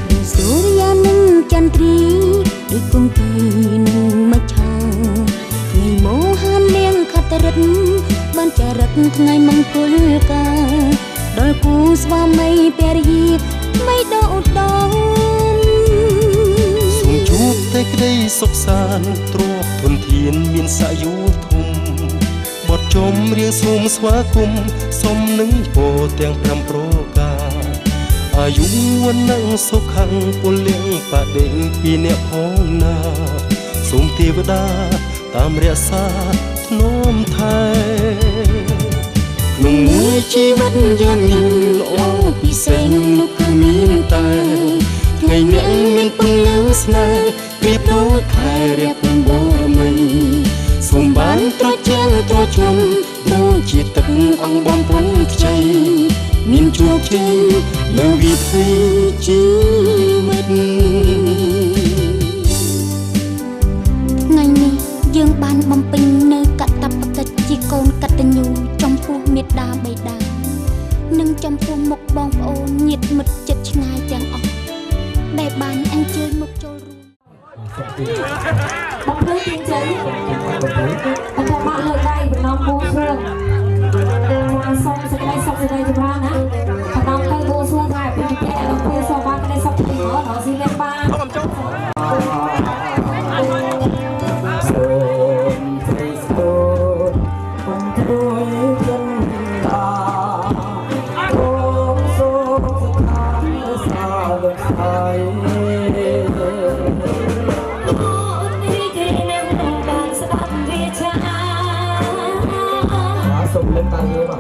ដូចសូរ្យានិងចន្ទ្រីដូចគង្ទីនិងមច្ឆាថ្ងៃមោហាននាងខត្តរិទ្ធបានចរិតថ្ងៃមង្គលការដល់គូស្វាមីភរិយាไม่โดดดอง
សូមជួបតែក្តីសុខសាន្តទ្រព្យធនធានមានសាយុធំបទចំរៀងសូមស្វាគមន៍សុំនឹងពរទាំង5ប្រការអាយុវណ្ណៈសុខខាងពលំបដិពីអ្នកផងណាសូមទេវតាតាមរក្សាធ្នមថែក្នុងមួយជីវិតយ៉ាងនេះល្អពិសេសនោះគឺមានតែថ្ងៃអ្នកមានពន្លឺស្នេហ៍ប្រៀបដូចខែរះបូរមីសូមបានត្រជាក់ត្រជុំដូចជាទឹកអង្គបំពុនខ្ចីមានជោគជ័យលើវិถีជីវិត
ថ្ងៃនេះយើងបានបំពេញនៅកតបកិច្ចជាកូនកតញ្ញូចំពោះមេត្តាបិតានិងចំពោះមុខបងប្អូនញាតិមិត្តជិតឆ្ងាយទាំងអស់ដែលបានអញ្ជើញមកចូលរួម
បងភ្លឺទីជ័យអធិបាតលើកដៃបំណងបួងសួងសូមសេចក្តីសុខសេចក្តីចម្រើនណាបំណងទៅបួងសួងថាពីពីលោកគ្រូសូមបានក្តីសុខពីមកដល់ស៊ីមានបាន
សូមស្រីស្ទូនកុំត្រួយយើងតាអូសូមសុខាសាលោកហើយ សូមលេងតាយេបាទ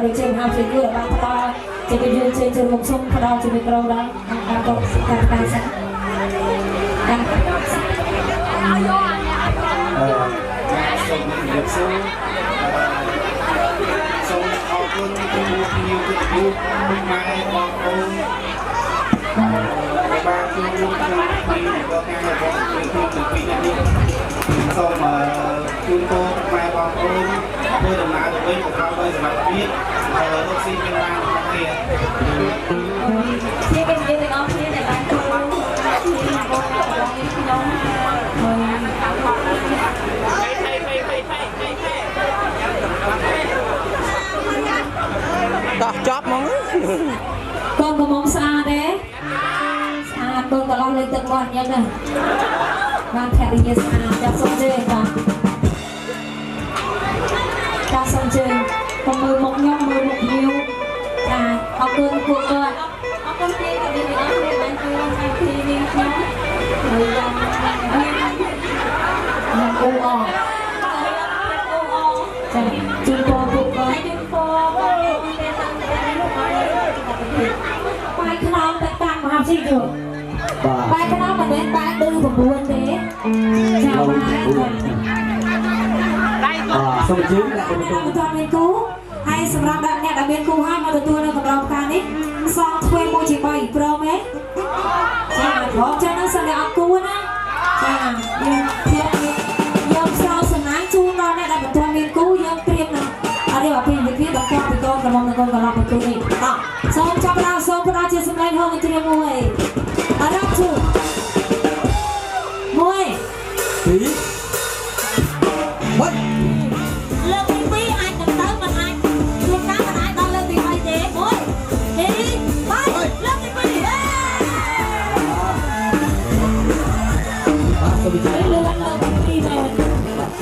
rồi trên hai phía cửa ba to trên cái duyên trên một sông đo trên cái cầu đó đang có đang sẵn đang
សូមជូនពរខ្មែរបងប្អូនធ្វើដំណើរទៅវិញប្រកបដោយសុខភាពរកស៊ីមានបានគ្រប់គ្នាជាកិច្ចការទាំងអស់គ្នាដែលបានចូលរួមក្នុងបងប្អូនខ្ញុំ
តោះចប់ហ្មង
កូនកំមុំស្អាតទេស្អាតកូនកន្លោះលេងទឹកគាត់យ៉ាងណាបានភរិយាស្អាតចាស់សុំជើងបាទចាស់សុំជើងកុំមើលមុខខ្ញុំមើលមុខញៀវចាអរគុណពួកគាត់អរគុណទីក៏មានអរគុណបានជួយខាងទីនេះខ្ញុំហើយយ៉ាងអូអចាជួយពរពួកគាត់ជួយពរបាយខ្នងទៅតាមមហា ស៊ីជួបាយខ្នោមិនមែនបាយឌឺ9ទេចាបាយ
សូមជឿអ្នកទៅ
បន្តមានគូហើយសម្រាប់អ្នកដែលមានគូហើយមកទទួលនៅកម្រងការនេះសងធ្វើមួយជា3ព្រមទេចាព្រមចឹងនឹងសន្យាអត់គូណាចាយើងស្រោសំណាញ់ជូនដល់អ្នកដែលបន្តមានគូយើងត្រៀមនឹងអរិយភាពវិធីបន្តពីកូនក្រមុំនឹងកូនកន្លងបន្ទូនេះតោះសូមចាប់ដល់សូមផ្ដល់ជាសម្លេងហូបត្រៀមមួយអរជូនមួយពីរលើកទី2អាចទៅមិនអាចជួនកាលមិនអាចដល់លើកទី3ទេមួយទី3លើកទី2សូមជួយលើកទី2មែន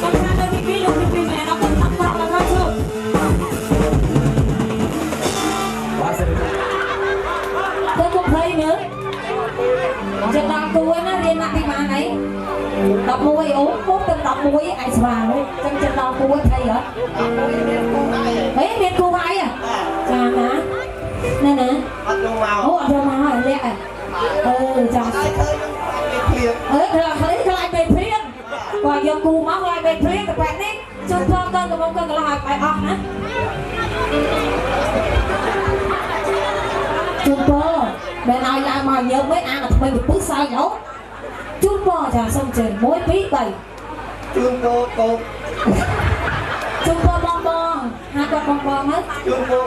កំណាលើកទី2លើកទី2មែនអត់ទៅតាមគាត់ដល់ជូនទៅកុំភ័យមើលចិត្តដល់គួយណារៀនណាទីបានអី11អូពុកទៅ11ឯស្វាងចឹងចិត្តដល់គួយថៃហ៎មានគូហើយចាណាណាអត់យកមកអូអត់យកមកហើយលាក់ចាឃើញខ្លាចពេលព្រៀនគាត់យកគូមកខ្លាចពេលព្រៀនតែបែបនេះជូនផងទៅកំងកន្លងឲ្យបែបអស់ណាជូនផងបែរឲ្យឡើងមកយើងមិនអានថ្មីទៅពឹសសើចអូជូនបងចាសុំជើញ1 2 3ជូនបងជូនបងហាគាត់បងហ្នឹងជូនបង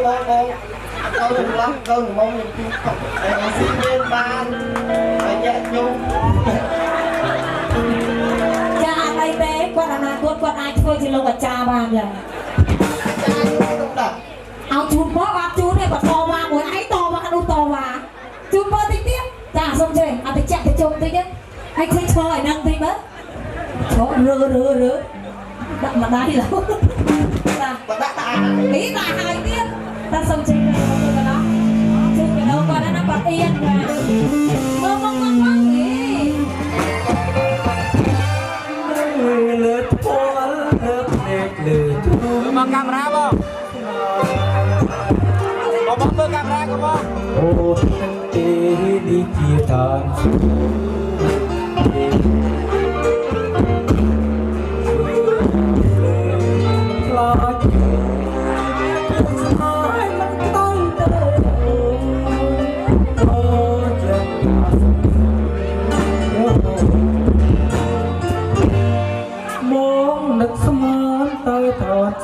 เอาถึงรับเอาถึงมองอย่างที่เขาไอ้ซีเมนบานไอ้แย่ยุ่งจะอะไรเป๊ะกว่าอนาคตกว่าไอ้ช่วยที่ลงกับจ่าบานอย่างจ่าต้องดับเอาจูนเพราะว่าจูนเนี่ยปัดโตมาหมดไอ้โตมากันดูโตมาจูนเบอร์ติ๊กติ๊กจ่าส่งเฉยเอาไปแจกไปจมติ๊กติ๊กไอ้ช่วยนั่งติ๊กมั้ยโชว์รือดักมาได้แล้วจ้าดักตานี่ตาหายติ๊กta xong chơi này rồi đó chơi cái đâu còn nó bật yên mà mong gì lượt qua lượt đẹp lượt mang camera không có bấm bơ camera không ô đi chia tan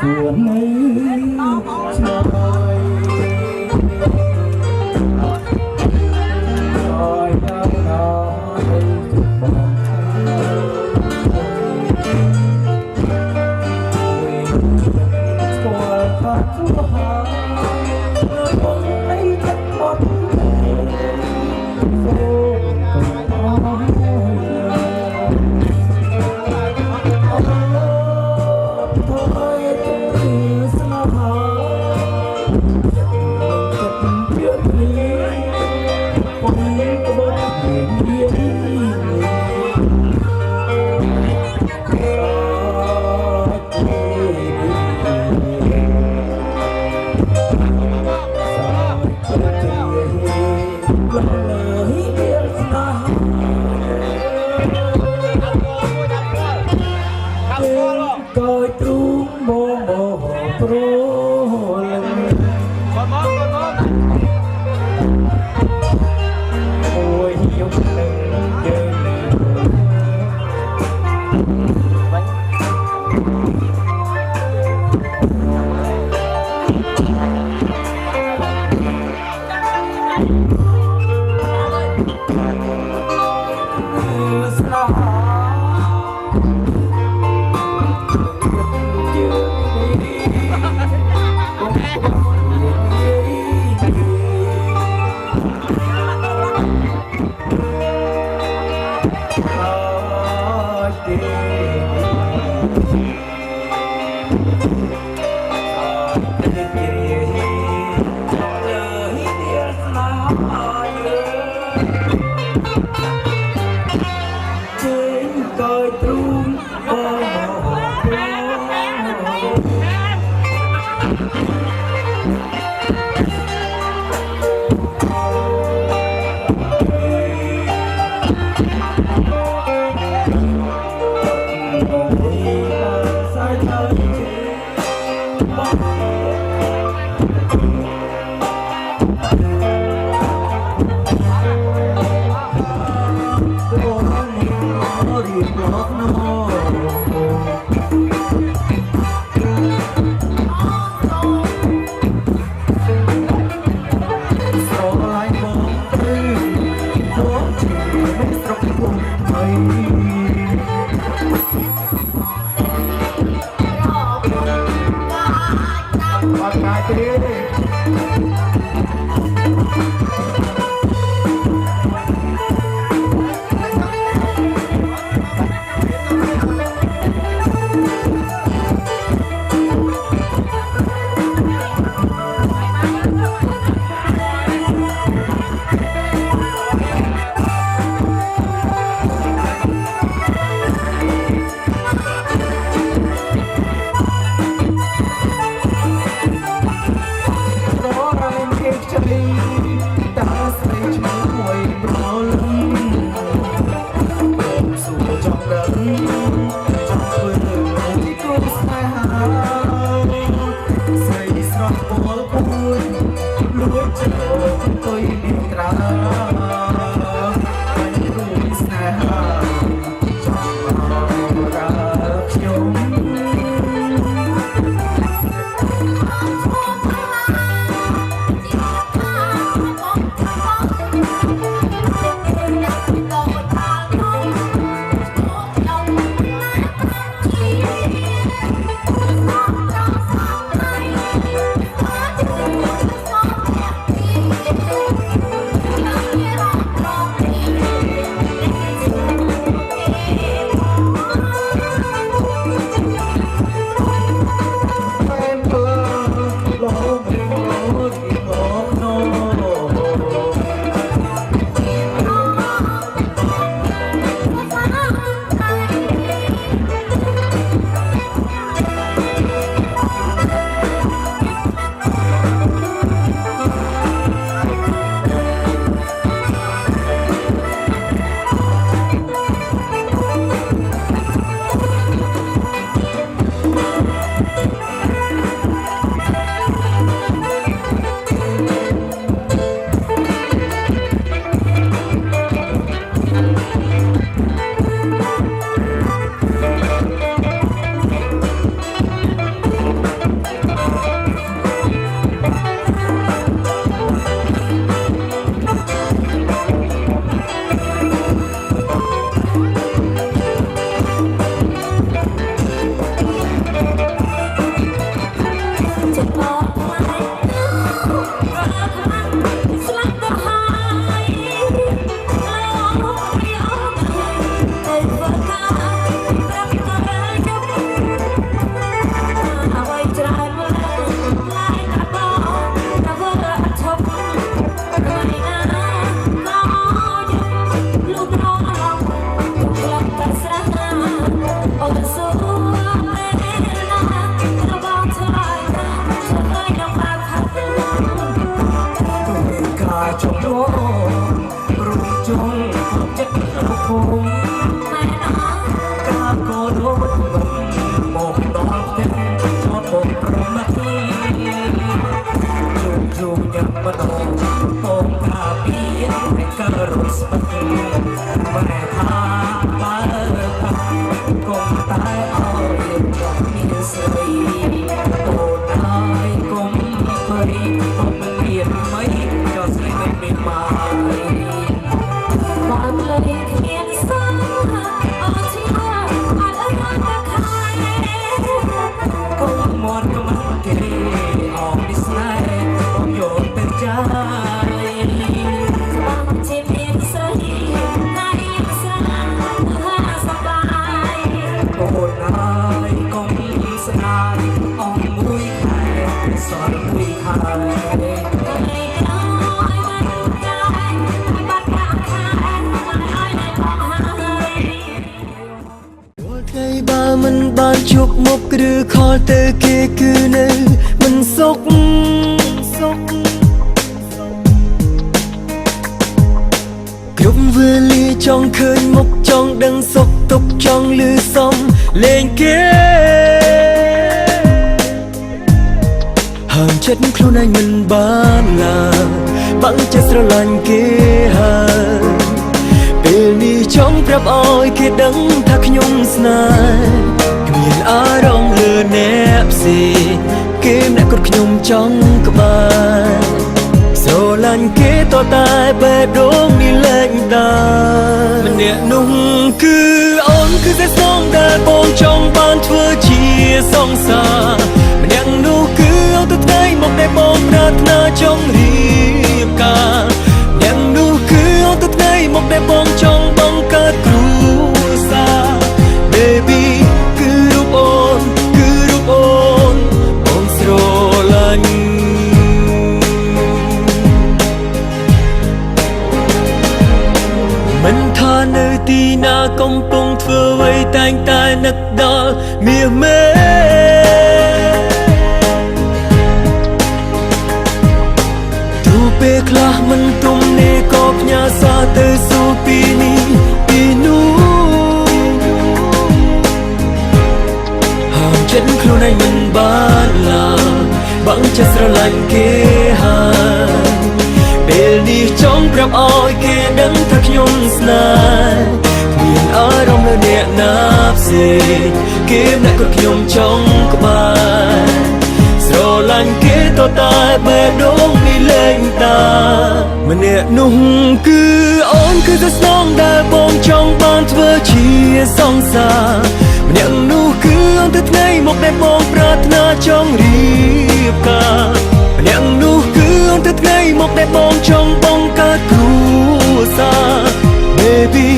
chuyện ấy trời ơi nó
ปลอกน้องสองลายมองปลื้มน้องที่ไม่ตรงปุ่มไทยปากกาเต้มันบานชุกមុខឬខលទៅគេគឺនៅមិនសុខគ្រប់វេលាចង់ឃើញមុខចង់ដឹងសុខទុក្ខចង់លឺសំលេងគេហាមចិត្តខ្លួនឯងមិនបានឡើយបាំងចិត្តស្រឡាញ់គេហើយពេលនេះចង់ ប្រាប់ឲ្យគេដឹងថាខ្ញុំស្នេហ៍គ្មានអារម្មណ៍លើអ្នកផ្សេងគេអ្នកគាត់ខ្ញុំចង់ក្បែរស្រឡាញ់គេតតែបែបដងនេះលែងតាម្នាក់នោះគឺអូនគឺតែស្នងដែលបងចង់បានធ្វើជាសង្សារម្នាក់នោះគឺអូនទៅថ្ងៃមកដែលបងប្រាថ្នាចង់រៀបការម្នាក់នោះគឺអូនទៅថ្ងៃមកដែលបងចង់បង្កើតគ្រួសារ Baby គឺរូបអូនគឺរូបអូនបងស្រឡាញ់មិនថានៅទីណាកំពុងធ្វើអ្វីតែងតែនឹកដល់មាសមេទូពេលខ្លះមិនទុំនេះក៏ផ្ញើសារទៅសួរពីនេះពីនោះហាមចិត្តខ្លួនឯងមិនបានឡើយបាំងចិត្តស្រឡាញ់គេហើយពេលនេះចង់ប្រាប់ឲ្យគេដឹងថាខ្ញុំស្នេហ៍គ្មានអារម្មណ៍លើអ្នកណាផ្សេងគេអ្នកគាត់ខ្ញុំចង់ក្បែរស្រឡាញ់គេតតែបែបដងនេះលែងតាម្នាក់នោះគឺអូនគឺតែស្នងដែលបងចង់បានធ្វើជាសង្សារម្នាក់នោះគឺអូនទៅថ្ងៃមកដែលបងប្រាថ្នាចង់រៀបការម្នាក់នោះគឺអូនទៅថ្ងៃមកដែលបងចង់បង្កើតគ្រួសារ Baby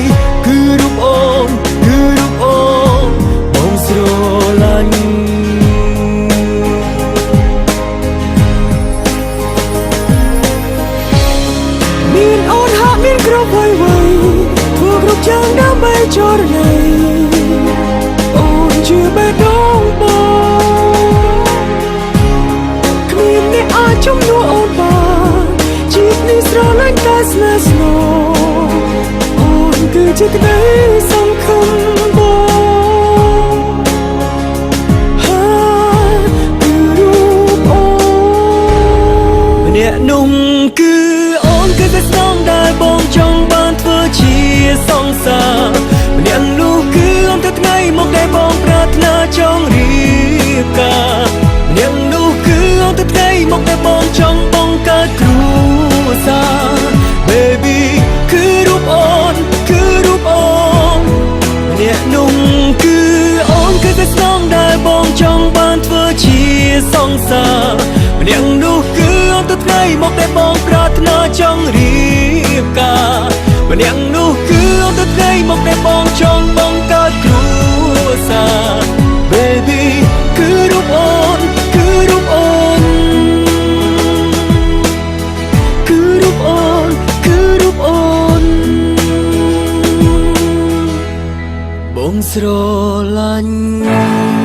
គឺរូបអូនគឺរូបអូនបងស្រឡាញ់មានអូនហាក់មានគ្រប់អ្វីធ្វើគ្រប់យ៉ាងដើម្បីចរណៃអូនជាបេះដូងបងគ្មានអ្នកអាចជំនួសអូនបានជីវិតនេះស្រឡាញ់តែស្នេហ៍ស្នូអូនគឺជាក្តីសំខាន់បងគឺរូបអូនម្នាក់នោះគឺអូនគឺតែស្នងដែលបងចង់បានធ្វើជាសង្សារម្នាក់នោះគឺអូនទៅថ្ងៃមកដែលបងប្រាថ្នាចង់រៀបការម្នាក់នោះគឺអូនទៅថ្ងៃមកដែលបងចង់បង្កើតគ្រួសារ Baby គឺរូបអូនគឺរូបអូនម្នាក់នោះគឺអូនគឺតែស្នងដែលបងចង់បានធ្វើជាសង្សារម្នាក់នោះគឺអូនទៅថ្ងៃមកដែលបងប្រាថ្នាចង់រៀបការម្នាក់នោះគឺអូនទៅថ្ងៃមកដែលបងចង់បង្កើតគ្រួសារ Baby គឺរូបអូនគឺរូបអូនគឺរូបអូនគឺរូបអូនបងស្រ